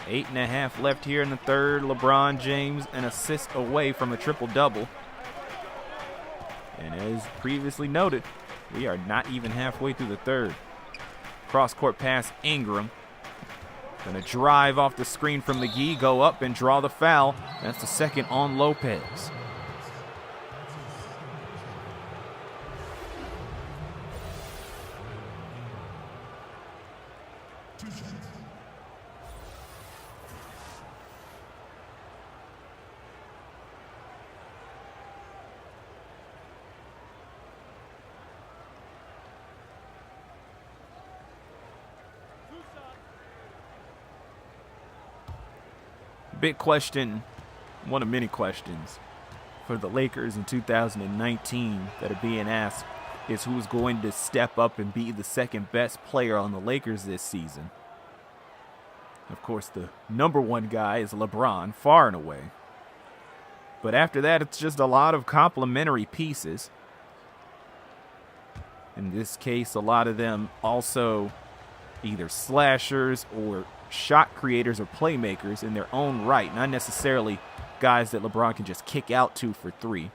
8.5 left here in the third. LeBron James an assist away from a triple-double. And as previously noted, we are not even halfway through the third. Cross-court pass, Ingram. Gonna drive off the screen from McGee, go up and draw the foul. That's the second on Lopez. Big question, one of many questions for the Lakers in 2019 that are being asked is who's going to step up and be the second best player on the Lakers this season. Of course, the number one guy is LeBron, far and away. But after that, it's just a lot of complementary pieces. In this case, a lot of them also either slashers or shot creators or playmakers in their own right, not necessarily guys that LeBron can just kick out to for 3.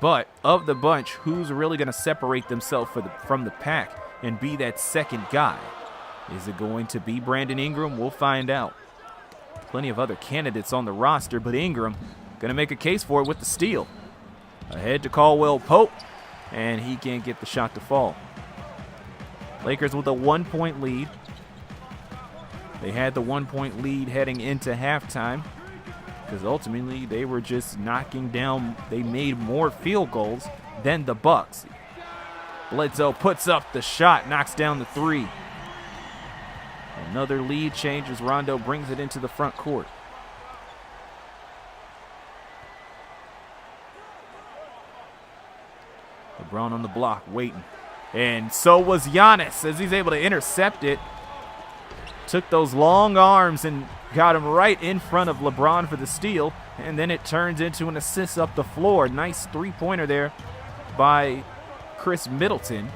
But of the bunch, who's really going to separate themselves from the pack and be that second guy? Is it going to be Brandon Ingram? We'll find out. Plenty of other candidates on the roster, but Ingram going to make a case for it with the steal. Ahead to Caldwell Pope, and he can't get the shot to fall. Lakers with a 1-point lead. They had the 1-point lead heading into halftime because ultimately they were just knocking down. They made more field goals than the Bucks. Bledsoe puts up the shot, knocks down the 3. Another lead change as Rondo brings it into the front court. LeBron on the block, waiting. And so was Giannis as he's able to intercept it. Took those long arms and got him right in front of LeBron for the steal. And then it turns into an assist up the floor. Nice three-pointer there by Chris Middleton.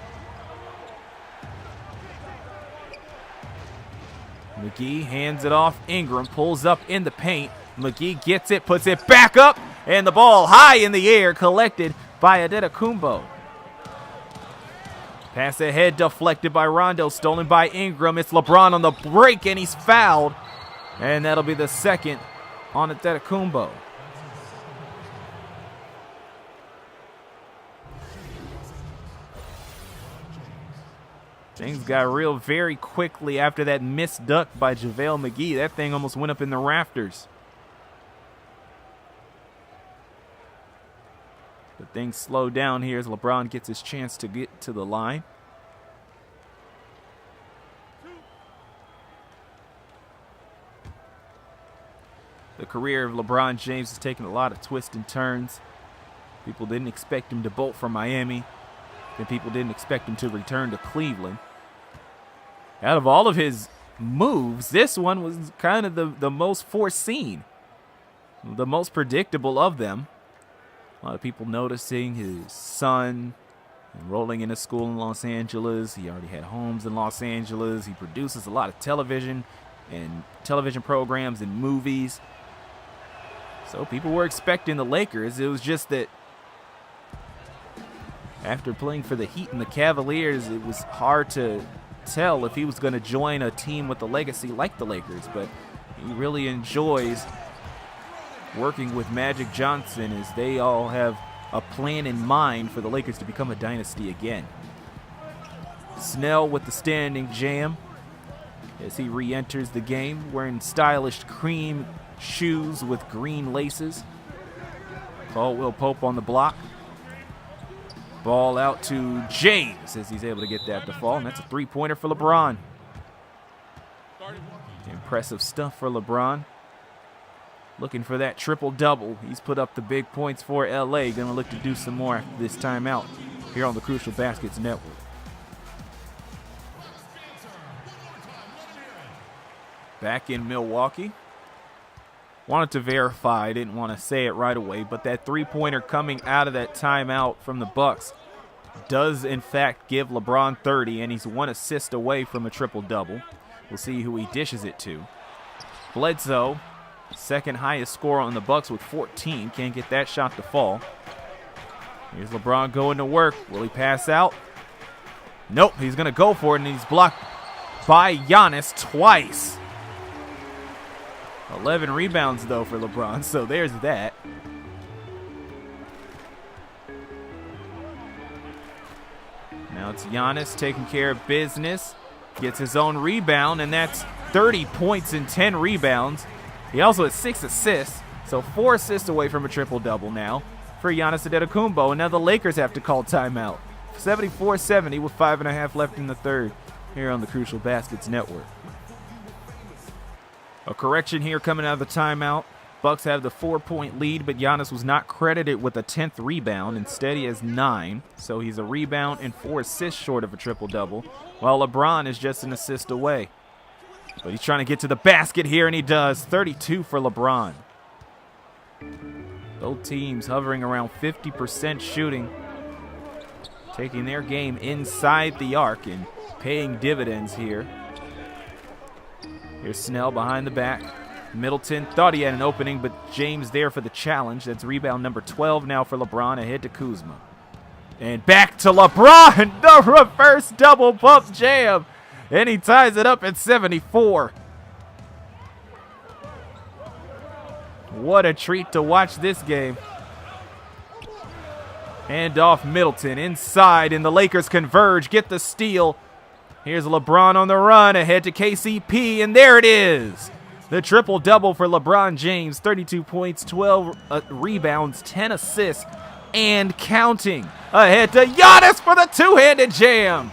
McGee hands it off. Ingram pulls up in the paint. McGee gets it, puts it back up, and the ball high in the air, collected by Antetokounmpo. Pass ahead, deflected by Rondo, stolen by Ingram. It's LeBron on the break, and he's fouled. And that'll be the second on Antetokounmpo. Things got real very quickly after that missed duck by JaVale McGee. That thing almost went up in the rafters. But things slow down here as LeBron gets his chance to get to the line. The career of LeBron James has taken a lot of twists and turns. People didn't expect him to bolt from Miami. And people didn't expect him to return to Cleveland. Out of all of his moves, this one was kind of the most foreseen. The most predictable of them. A lot of people noticing his son enrolling in a school in Los Angeles. He already had homes in Los Angeles. He produces a lot of television and television programs and movies. So people were expecting the Lakers. It was just that after playing for the Heat and the Cavaliers, it was hard to tell if he was going to join a team with a legacy like the Lakers. But he really enjoys working with Magic Johnson as they all have a plan in mind for the Lakers to become a dynasty again. Snell with the standing jam as he re-enters the game wearing stylish cream shoes with green laces. Caldwell Pope on the block. Ball out to James as he's able to get that to fall, and that's a three-pointer for LeBron. Impressive stuff for LeBron. Looking for that triple-double. He's put up the big points for LA. Going to look to do some more after this timeout here on the Crucial Baskets Network. Back in Milwaukee. Wanted to verify, didn't want to say it right away, but that three-pointer coming out of that timeout from the Bucks does in fact give LeBron 30, and he's one assist away from a triple-double. We'll see who he dishes it to. Bledsoe, second highest scorer on the Bucks with 14, can't get that shot to fall. Here's LeBron going to work. Will he pass out? Nope, he's going to go for it, and he's blocked by Giannis twice. 11 rebounds, though, for LeBron, so there's that. Now it's Giannis taking care of business. Gets his own rebound, and that's 30 points and 10 rebounds. He also has 6 assists, so 4 assists away from a triple-double now for Giannis Antetokounmpo, and now the Lakers have to call timeout. 74-70 with 5.5 left in the third here on the Crucial Baskets Network. A correction here coming out of the timeout. Bucks have the 4-point lead, but Giannis was not credited with a 10th rebound. Instead, he has 9, so he's a rebound and 4 assists short of a triple-double, while LeBron is just an assist away. But he's trying to get to the basket here, and he does. 32 for LeBron. Both teams hovering around 50% shooting, taking their game inside the arc and paying dividends here. Here's Snell behind the back. Middleton thought he had an opening, but James there for the challenge. That's rebound number 12 now for LeBron, ahead to Kuzma. And back to LeBron, the reverse double pump jam. And he ties it up at 74. What a treat to watch this game. Hand off Middleton inside, and the Lakers converge, get the steal. Here's LeBron on the run, ahead to KCP, and there it is. The triple-double for LeBron James, 32 points, 12 rebounds, 10 assists, and counting. Ahead to Giannis for the two-handed jam.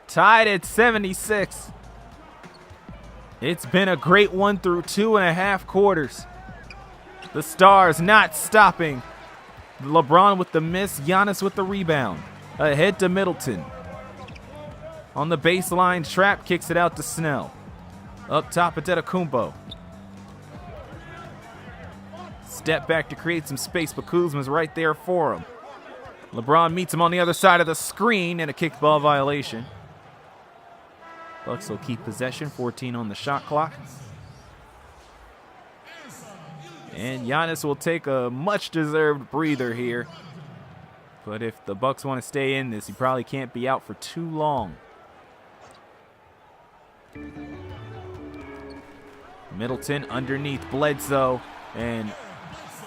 Tied at 76. It's been a great one through 2.5 quarters. The Stars not stopping. LeBron with the miss, Giannis with the rebound. Ahead to Middleton. On the baseline, trap kicks it out to Snell. Up top, Antetokounmpo. Step back to create some space, but Kuzma's right there for him. LeBron meets him on the other side of the screen, and a kickball violation. Bucks will keep possession, 14 on the shot clock. And Giannis will take a much-deserved breather here. But if the Bucks want to stay in this, he probably can't be out for too long. Middleton underneath Bledsoe, and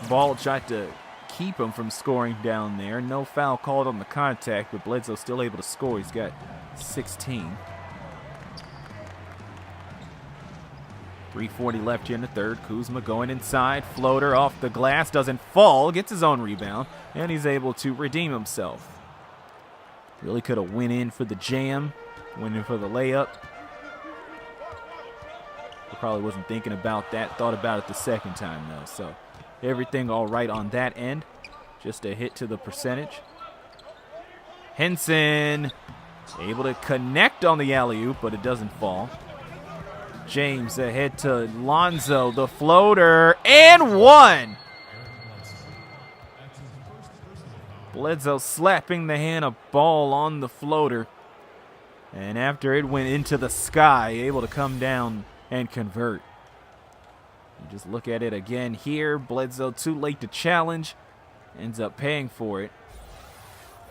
Ball tried to keep him from scoring down there. No foul called on the contact, but Bledsoe still able to score. He's got 16. 3:40 left here in the third. Kuzma going inside. Floater off the glass. Doesn't fall. Gets his own rebound. And he's able to redeem himself. Really could have went in for the jam. Went in for the layup. He probably wasn't thinking about that. Thought about it the second time, though. So everything all right on that end. Just a hit to the percentage. Henson able to connect on the alley-oop, but it doesn't fall. James ahead to Lonzo, the floater, and one. Bledsoe slapping the hand of Ball on the floater. And after it went into the sky, able to come down and convert. You just look at it again here. Bledsoe too late to challenge. Ends up paying for it.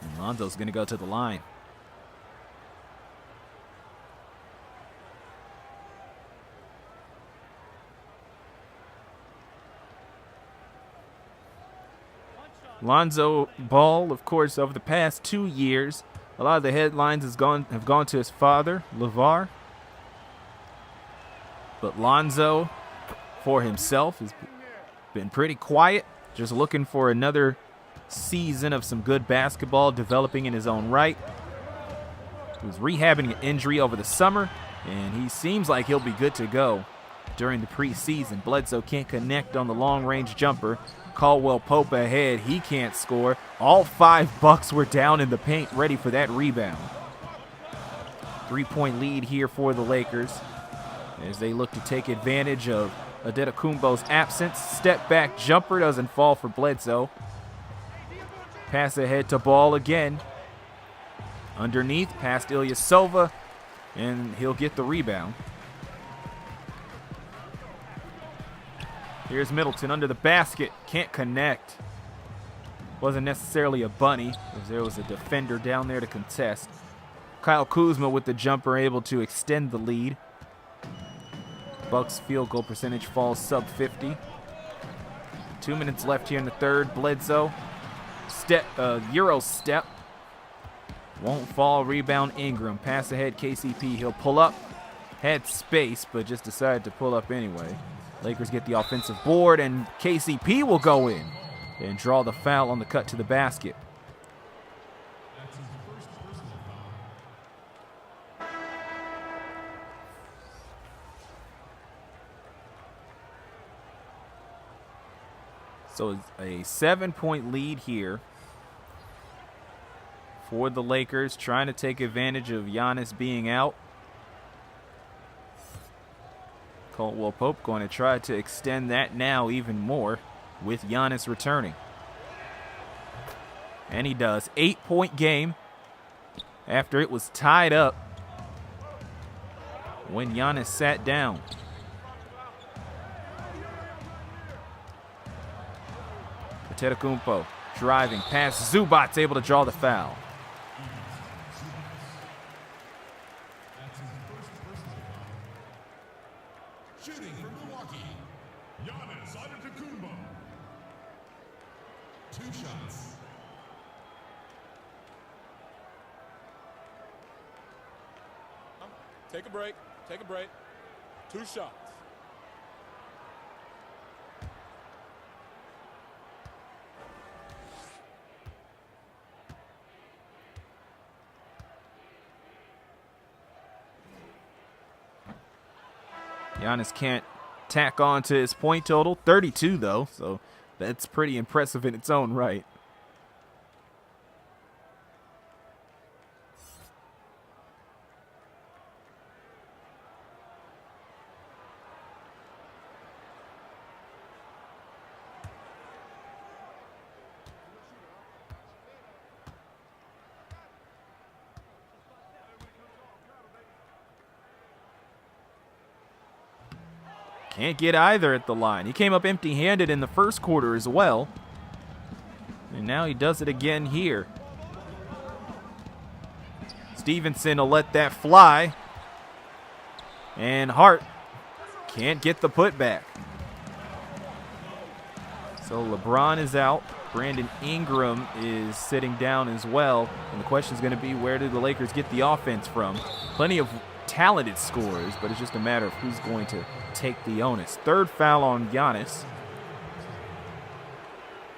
And Lonzo's going to go to the line. Lonzo Ball, of course, over the past 2 years, a lot of the headlines have gone to his father, LeVar. But Lonzo, for himself, has been pretty quiet, just looking for another season of some good basketball, developing in his own right. He was rehabbing an injury over the summer, and he seems like he'll be good to go during the preseason. Bledsoe can't connect on the long-range jumper. Caldwell Pope ahead. He can't score. All 5 Bucks were down in the paint, ready for that rebound. 3-point lead here for the Lakers as they look to take advantage of Antetokounmpo's absence. Step-back jumper doesn't fall for Bledsoe. Pass ahead to Ball again. Underneath, past Ilyasova, and he'll get the rebound. Here's Middleton under the basket. Can't connect. Wasn't necessarily a bunny, as there was a defender down there to contest. Kyle Kuzma with the jumper, able to extend the lead. Bucks field goal percentage falls sub 50. 2 minutes left here in the third. Bledsoe, Euro step. Won't fall. Rebound Ingram. Pass ahead KCP. He'll pull up. Had space, but just decided to pull up anyway. Lakers get the offensive board, and KCP will go in and draw the foul on the cut to the basket. That's his first personal foul. So it's a 7-point lead here for the Lakers, trying to take advantage of Giannis being out. Caldwell Pope going to try to extend that now even more with Giannis returning. And he does. 8-point game after it was tied up when Giannis sat down. Antetokounmpo driving past Zubac's able to draw the foul. That's his first personal foul. Shooting for Milwaukee, Giannis Antetokounmpo. 2 shots. Take a break. Take a break. 2 shots. Giannis can't tack on to his point total. 32, though, so that's pretty impressive in its own right. Can't get either at the line. He came up empty-handed in the first quarter as well. And now he does it again here. Stevenson will let that fly. And Hart can't get the putback. So LeBron is out. Brandon Ingram is sitting down as well. And the question is going to be, where do the Lakers get the offense from? Plenty of talented scorers, but it's just a matter of who's going to take the onus. Third foul on Giannis.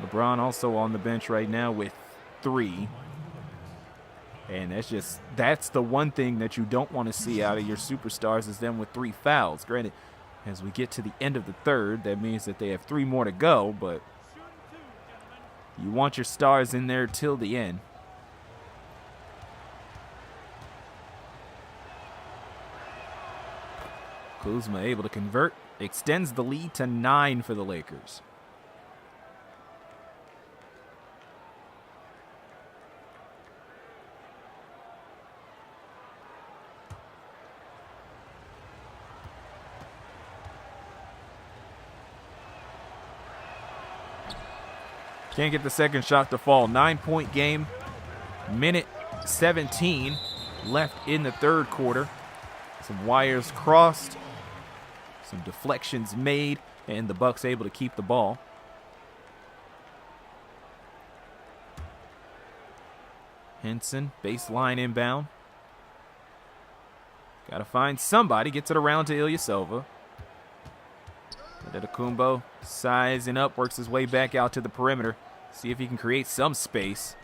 LeBron also on the bench right now with 3. And that's the one thing that you don't want to see out of your superstars, is them with 3 fouls. Granted, as we get to the end of the third, that means that they have 3 more to go, but you want your stars in there till the end. Kuzma able to convert, extends the lead to 9 for the Lakers. Can't get the second shot to fall. 9-point game. Minute 17 left in the third quarter. Some wires crossed. Some deflections made. And the Bucks able to keep the ball. Henson, baseline inbound. Got to find somebody. Gets it around to Ilyasova. Antetokounmpo sizing up, works his way back out to the perimeter. See if he can create some space.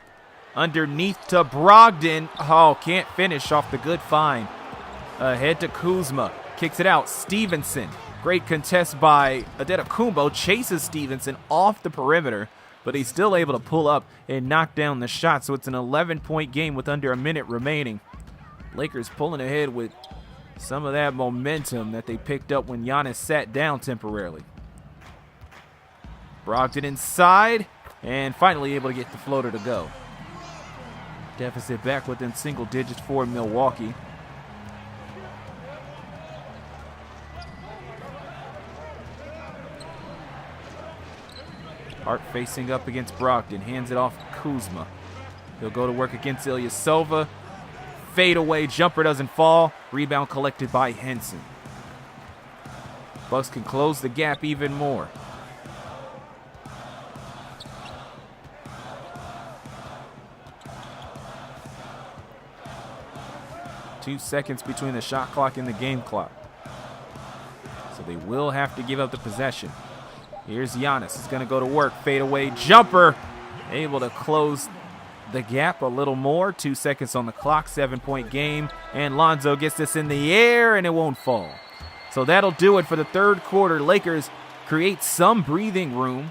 Underneath to Brogdon. Oh, can't finish off the good find. Ahead to Kuzma. Kicks it out. Stevenson. Great contest by Antetokounmpo. Chases Stevenson off the perimeter, but he's still able to pull up and knock down the shot. So it's an 11-point game with under a minute remaining. Lakers pulling ahead with some of that momentum that they picked up when Giannis sat down temporarily. Brogdon inside, and finally able to get the floater to go. Deficit back within single digits for Milwaukee. Hart facing up against Brogdon, hands it off Kuzma. He'll go to work against Ilyasova. Fade away, jumper doesn't fall. Rebound collected by Henson. Bucks can close the gap even more. Two seconds between the shot clock and the game clock. So they will have to give up the possession. Here's Giannis. He's going to go to work. Fade away, jumper. Able to close the gap a little more. 2 seconds on the clock, 7-point game. And Lonzo gets this in the air, and it won't fall. So that'll do it for the third quarter. Lakers create some breathing room,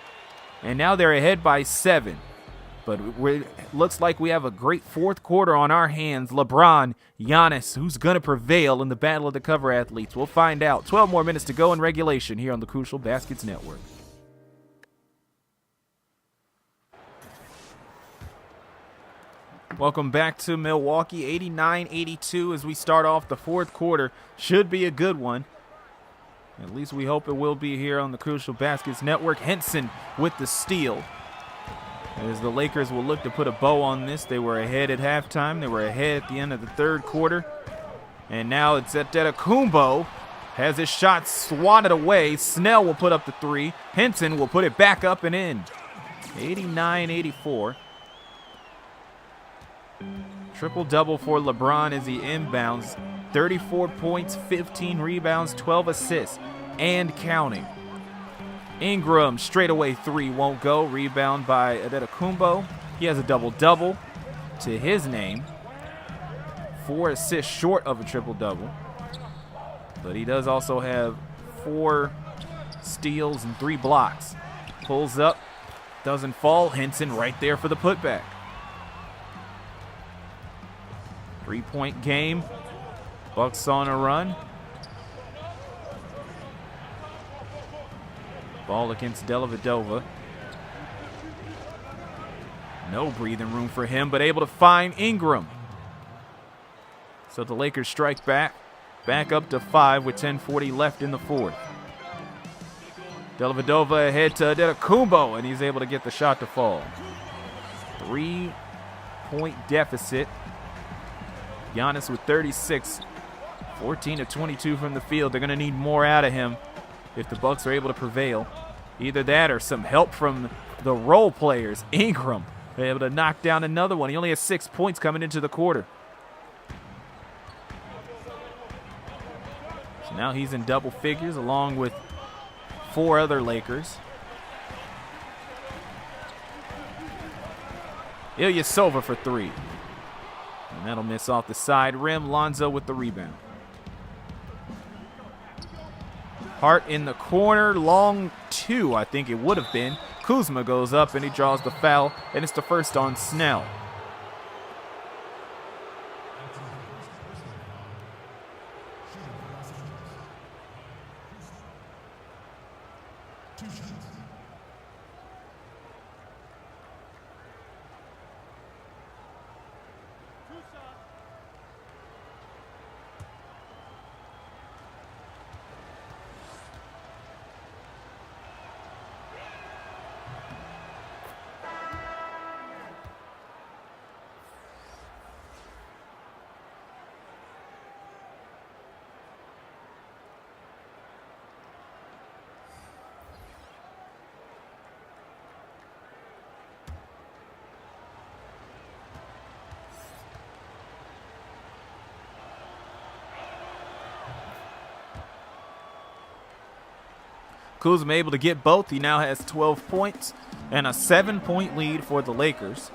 and now they're ahead by 7. But it looks like we have a great fourth quarter on our hands. LeBron, Giannis, who's going to prevail in the battle of the cover athletes? We'll find out. 12 more minutes to go in regulation here on the Crucial Baskets Network. Welcome back to Milwaukee, 89-82 as we start off the fourth quarter. Should be a good one. At least we hope it will be here on the Crucial Baskets Network. Henson with the steal. As the Lakers will look to put a bow on this. They were ahead at halftime. They were ahead at the end of the third quarter. And now it's Antetokounmpo. Has his shot swatted away. Snell will put up the three. Henson will put it back up and in. 89-84. Triple-double for LeBron as he inbounds. 34 points, 15 rebounds, 12 assists, and counting. Ingram, straightaway three, won't go. Rebound by Antetokounmpo. He has a double-double to his name. 4 assists short of a triple-double. But he does also have 4 steals and 3 blocks. Pulls up, doesn't fall. Henson right there for the putback. 3-point game. Bucks on a run. Ball against Dellavedova. No breathing room for him, but able to find Ingram. So the Lakers strike back. Back up to 5 with 10:40 left in the fourth. Dellavedova ahead to Antetokounmpo, and he's able to get the shot to fall. 3-point deficit. Giannis with 36. 14 of 22 from the field. They're going to need more out of him if the Bucks are able to prevail. Either that or some help from the role players. Ingram able to knock down another one. He only has 6 points coming into the quarter. So now he's in double figures along with 4 other Lakers. Ilyasova for 3. And that'll miss off the side rim. Lonzo with the rebound. Hart in the corner, long 2, I think it would have been. Kuzma goes up and he draws the foul, and it's the first on Snell. Kuzma able to get both. He now has 12 points and a 7-point lead for the Lakers.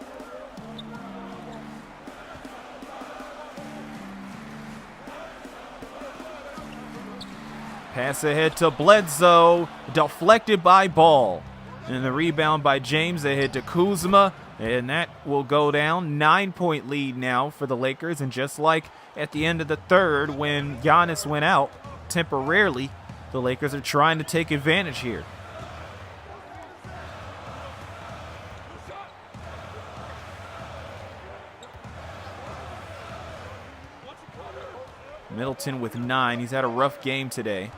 Pass ahead to Bledsoe, deflected by Ball. And the rebound by James ahead to Kuzma, and that will go down. 9-point lead now for the Lakers, and just like at the end of the third when Giannis went out temporarily, the Lakers are trying to take advantage here. Middleton with 9. He's had a rough game today.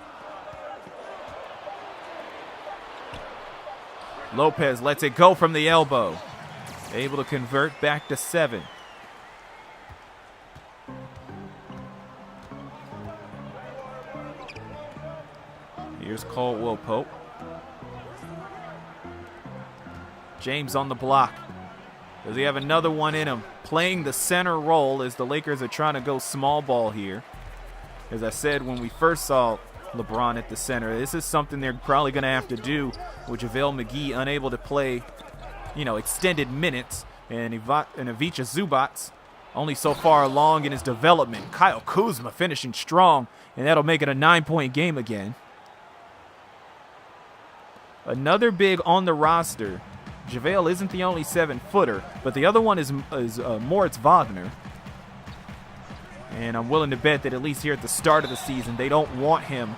Lopez lets it go from the elbow. Able to convert back to 7. Here's Caldwell Pope. James on the block. Does he have another one in him? Playing the center role as the Lakers are trying to go small ball here. As I said when we first saw LeBron at the center, this is something they're probably going to have to do with JaVale McGee unable to play, extended minutes, and Ivica Zubac only so far along in his development. Kyle Kuzma finishing strong, and that'll make it a 9-point game again. Another big on the roster. JaVale isn't the only 7-footer, but the other one is Moritz Wagner. And I'm willing to bet that at least here at the start of the season, they don't want him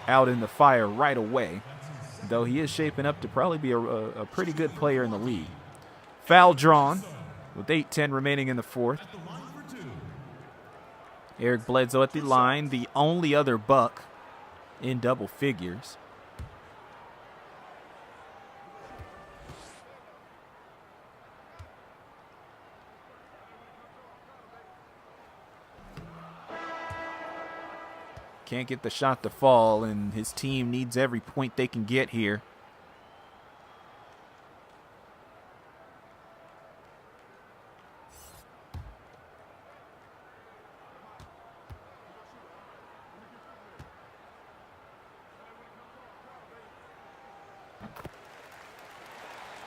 out in the fire right away, though he is shaping up to probably be a pretty good player in the league. Foul drawn with 8:10 remaining in the fourth. Eric Bledsoe at the line, the only other Buck in double figures. Can't get the shot to fall, and his team needs every point they can get here.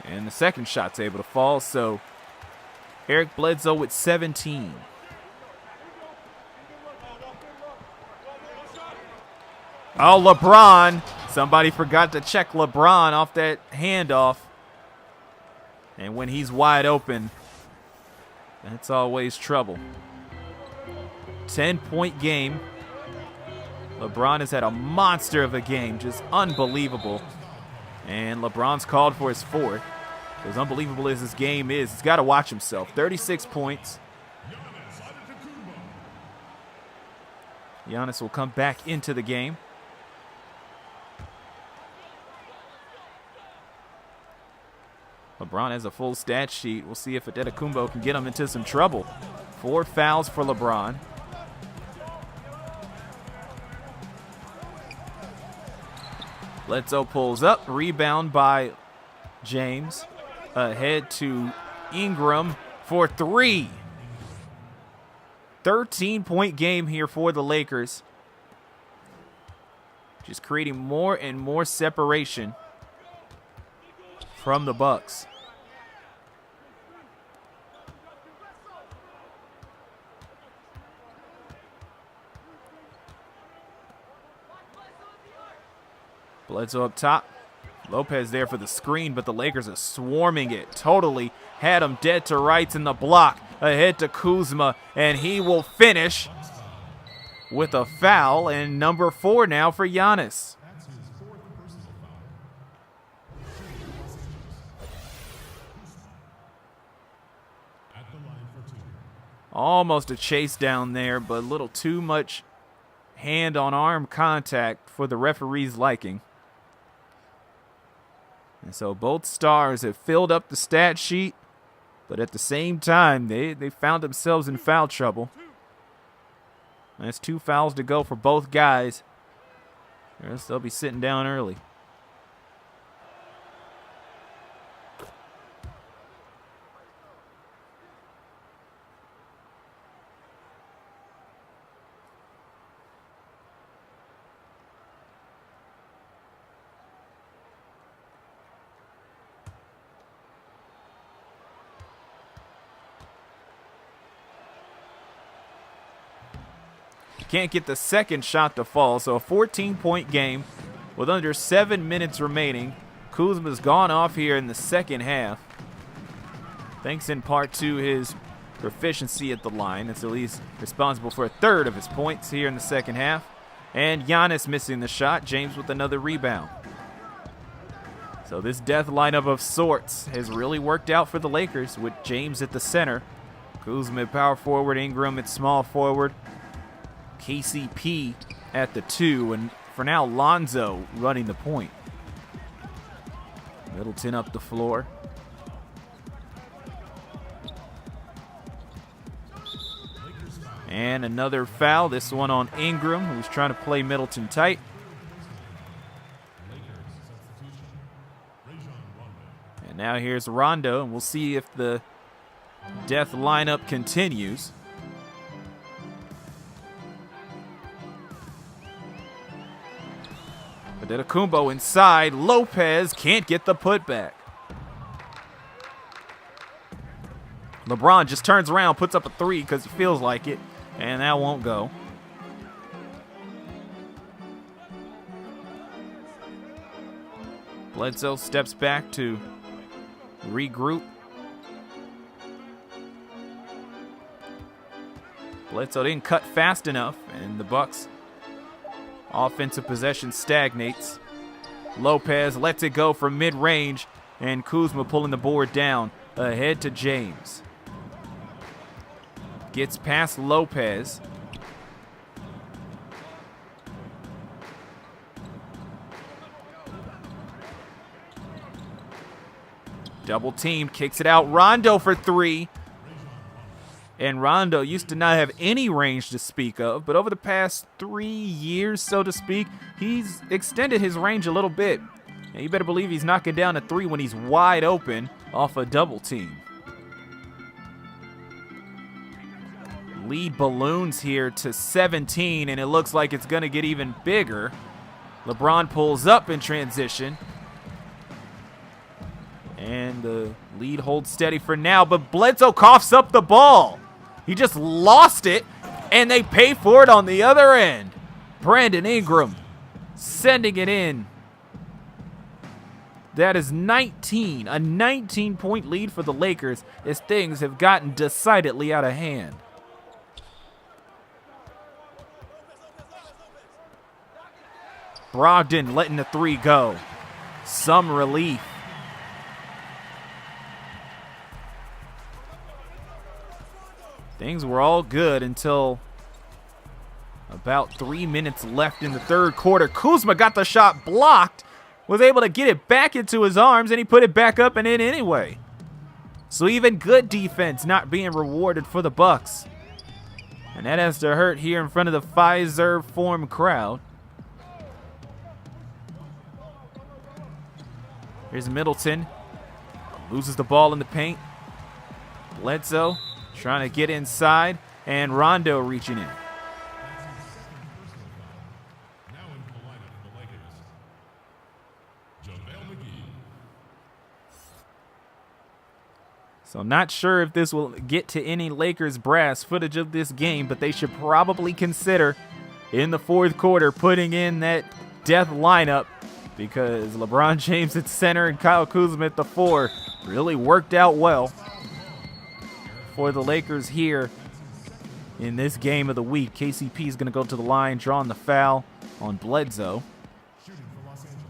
And the second shot's able to fall, so Eric Bledsoe with 17. Oh, LeBron. Somebody forgot to check LeBron off that handoff. And when he's wide open, that's always trouble. 10-point game. LeBron has had a monster of a game, just unbelievable. And LeBron's called for his fourth. As unbelievable as this game is, he's got to watch himself. 36 points. Giannis will come back into the game. LeBron has a full stat sheet. We'll see if Antetokounmpo can get him into some trouble. 4 fouls for LeBron. Bledsoe pulls up. Rebound by James. Ahead to Ingram for 3. 13-point game here for the Lakers. Just creating more and more separation from the Bucks. Bledsoe up top. Lopez there for the screen, but the Lakers are swarming it. Totally had him dead to rights in the block. Ahead to Kuzma, and he will finish with a foul, and number 4 now for Giannis. Almost a chase down there, but a little too much hand-on-arm contact for the referee's liking. And so both stars have filled up the stat sheet, but at the same time, they found themselves in foul trouble. That's 2 fouls to go for both guys. Or else they'll be sitting down early. can't get the second shot to fall. So a 14-point game with under 7 minutes remaining. Kuzma's gone off here in the second half, thanks in part to his proficiency at the line. It's at least responsible for a third of his points here in the second half. And Giannis missing the shot. James with another rebound. So this death lineup of sorts has really worked out for the Lakers with James at the center, Kuzma at power forward, Ingram at small forward, KCP at the 2, and for now Lonzo running the point. Middleton up the floor. And another foul, this one on Ingram, who's trying to play Middleton tight. And now here's Rondo, and we'll see if the death lineup continues. Antetokounmpo inside. Lopez can't get the putback. LeBron just turns around, puts up a 3 because he feels like it, and that won't go. Bledsoe steps back to regroup. Bledsoe didn't cut fast enough, and the Bucks offensive possession stagnates. Lopez lets it go from mid-range, and Kuzma pulling the board down ahead to James. Gets past Lopez. Double team, kicks it out. Rondo for 3. And Rondo used to not have any range to speak of, but over the past 3 years, so to speak, he's extended his range a little bit. And you better believe he's knocking down a 3 when he's wide open off a double team. Lead balloons here to 17, and it looks like it's going to get even bigger. LeBron pulls up in transition. And the lead holds steady for now, but Bledsoe coughs up the ball. He just lost it, and they pay for it on the other end. Brandon Ingram sending it in. That is 19, a 19-point lead for the Lakers as things have gotten decidedly out of hand. Brogdon letting the 3 go. Some relief. Things were all good until about 3 minutes left in the third quarter. Kuzma got the shot blocked, was able to get it back into his arms, and he put it back up and in anyway. So even good defense not being rewarded for the Bucks. And that has to hurt here in front of the Fiserv Forum crowd. Here's Middleton. Loses the ball in the paint. Bledsoe trying to get inside, and Rondo reaching in. Now into the lineup for the Lakers, JaVale McGee. So not sure if this will get to any Lakers brass footage of this game, but they should probably consider in the fourth quarter putting in that death lineup, because LeBron James at center and Kyle Kuzma at the 4 really worked out well for the Lakers here in this game of the week. KCP is going to go to the line, drawing the foul on Bledsoe. Shooting for Los Angeles,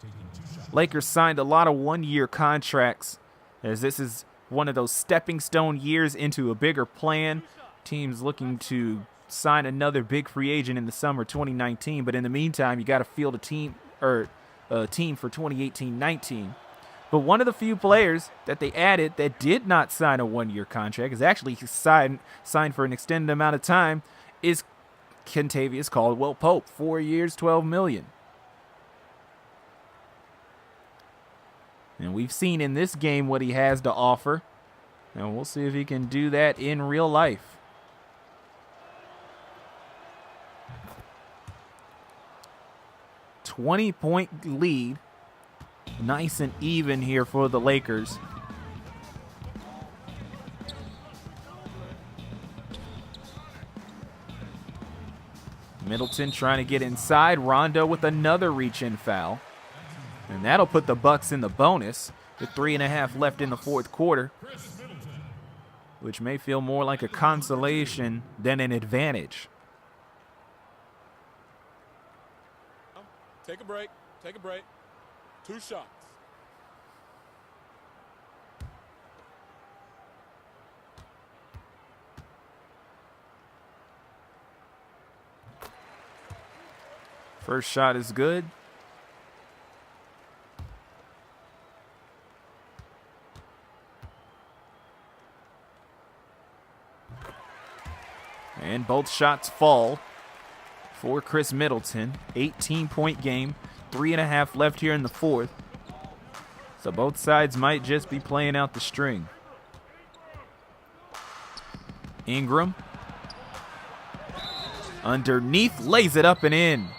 taking 2 shots. Lakers signed a lot of one-year contracts, as this is one of those stepping stone years into a bigger plan. Teams looking to sign another big free agent in the summer 2019, but in the meantime, you got to field a team for 2018-19. But one of the few players that they added that did not sign a one-year contract, is actually signed for an extended amount of time, is Kentavious Caldwell-Pope. 4 years, $12 million. And we've seen in this game what he has to offer. And we'll see if he can do that in real life. $20-point lead. Nice and even here for the Lakers. Middleton trying to get inside. Rondo with another reach-in foul. And that'll put the Bucks in the bonus with 3.5 left in the fourth quarter, which may feel more like a consolation than an advantage. Take a break. Take a break. 2 shots. First shot is good. And both shots fall for Chris Middleton. 18-point game, 3.5 left here in the fourth. So both sides might just be playing out the string. Ingram. Underneath, lays it up and in.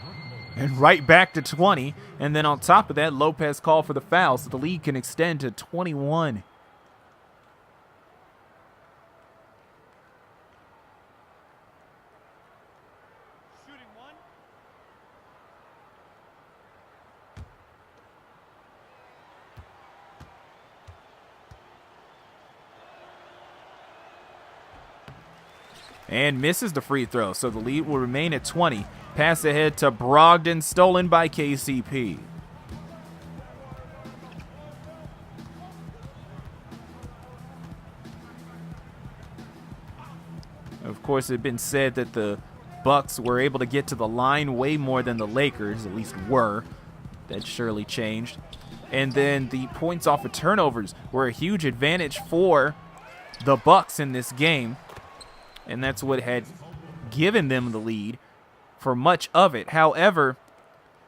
And right back to 20. And then on top of that, Lopez called for the foul, so the lead can extend to 21. And misses the free throw, so the lead will remain at 20. Pass ahead to Brogdon, stolen by KCP. Of course, it had been said that the Bucks were able to get to the line way more than the Lakers, at least were. That surely changed. And then the points off of turnovers were a huge advantage for the Bucks in this game. And that's what had given them the lead for much of it. However,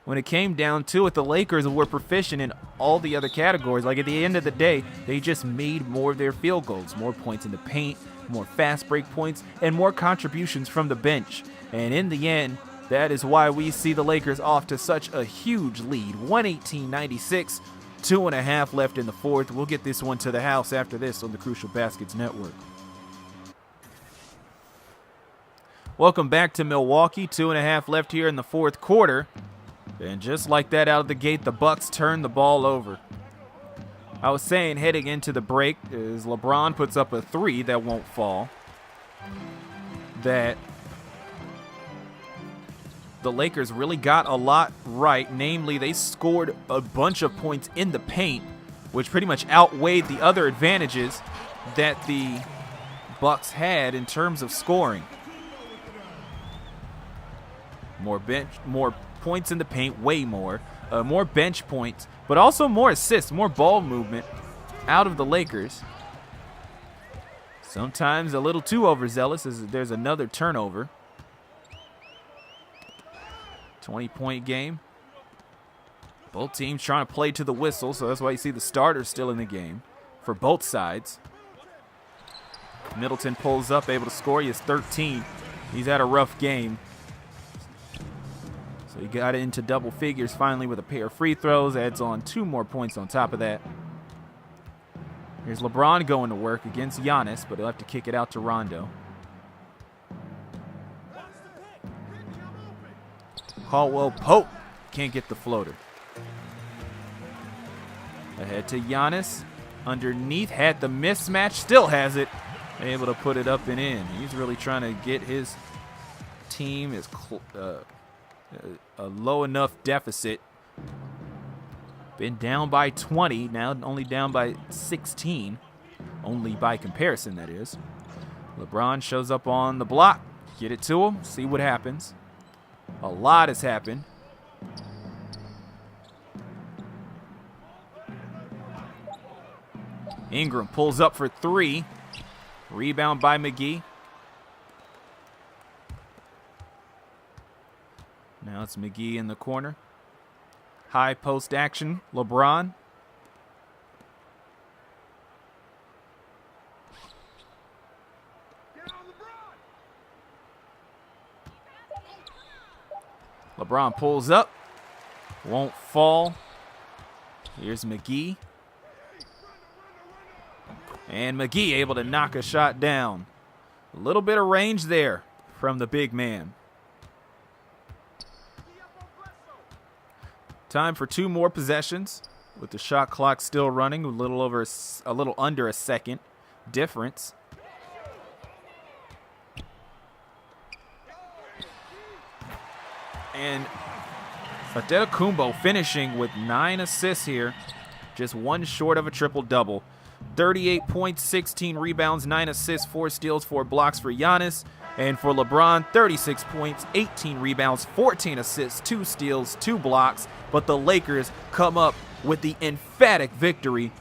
when it came down to it, the Lakers were proficient in all the other categories. Like, at the end of the day, they just made more of their field goals, more points in the paint, more fast break points, and more contributions from the bench. And in the end, that is why we see the Lakers off to such a huge lead. 118-96, 2.5 left in the fourth. We'll get this one to the house after this on the Crucial Baskets Network. Welcome back to Milwaukee. 2.5 left here in the fourth quarter. And just like that out of the gate, the Bucks turn the ball over. I was saying heading into the break, as LeBron puts up a 3 that won't fall, that the Lakers really got a lot right. Namely, they scored a bunch of points in the paint, which pretty much outweighed the other advantages that the Bucks had in terms of scoring. More points in the paint, way more. More bench points, but also more assists, more ball movement out of the Lakers. Sometimes a little too overzealous as there's another turnover. 20-point game. Both teams trying to play to the whistle, so that's why you see the starters still in the game for both sides. Middleton pulls up, able to score. He has 13. He's had a rough game. So he got into double figures finally with a pair of free throws. Adds on 2 more points on top of that. Here's LeBron going to work against Giannis, but he'll have to kick it out to Rondo. Caldwell Pope can't get the floater. Ahead to Giannis. Underneath, had the mismatch, still has it. Able to put it up and in. He's really trying to get his team a low enough deficit. Been down by 20, now only down by 16. Only by comparison, that is. LeBron shows up on the block. Get it to him, see what happens. A lot has happened. Ingram pulls up for 3. Rebound by McGee. Now it's McGee in the corner. High post action, LeBron. LeBron pulls up. Won't fall. Here's McGee. And McGee able to knock a shot down. A little bit of range there from the big man. Time for 2 more possessions with the shot clock still running, a little under a second difference. And Antetokounmpo finishing with 9 assists here, just 1 short of a triple-double. 38 points, 16 rebounds, 9 assists, 4 steals, 4 blocks for Giannis. And for LeBron, 36 points, 18 rebounds, 14 assists, 2 steals, 2 blocks. But the Lakers come up with the emphatic victory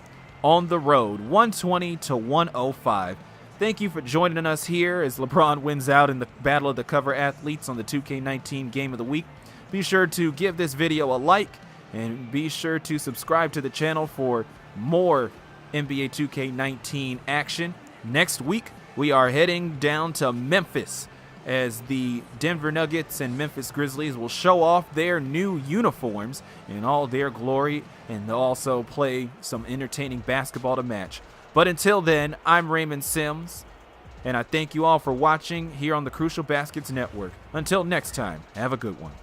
on the road, 120-105. Thank you for joining us here as LeBron wins out in the Battle of the Cover Athletes on the 2K19 Game of the Week. Be sure to give this video a like and be sure to subscribe to the channel for more NBA 2K19 action. Next week, we are heading down to Memphis as the Denver Nuggets and Memphis Grizzlies will show off their new uniforms in all their glory, and they'll also play some entertaining basketball to match. But until then, I'm Raymond Simms, and I thank you all for watching here on the Crucial Baskets Network. Until next time, have a good one.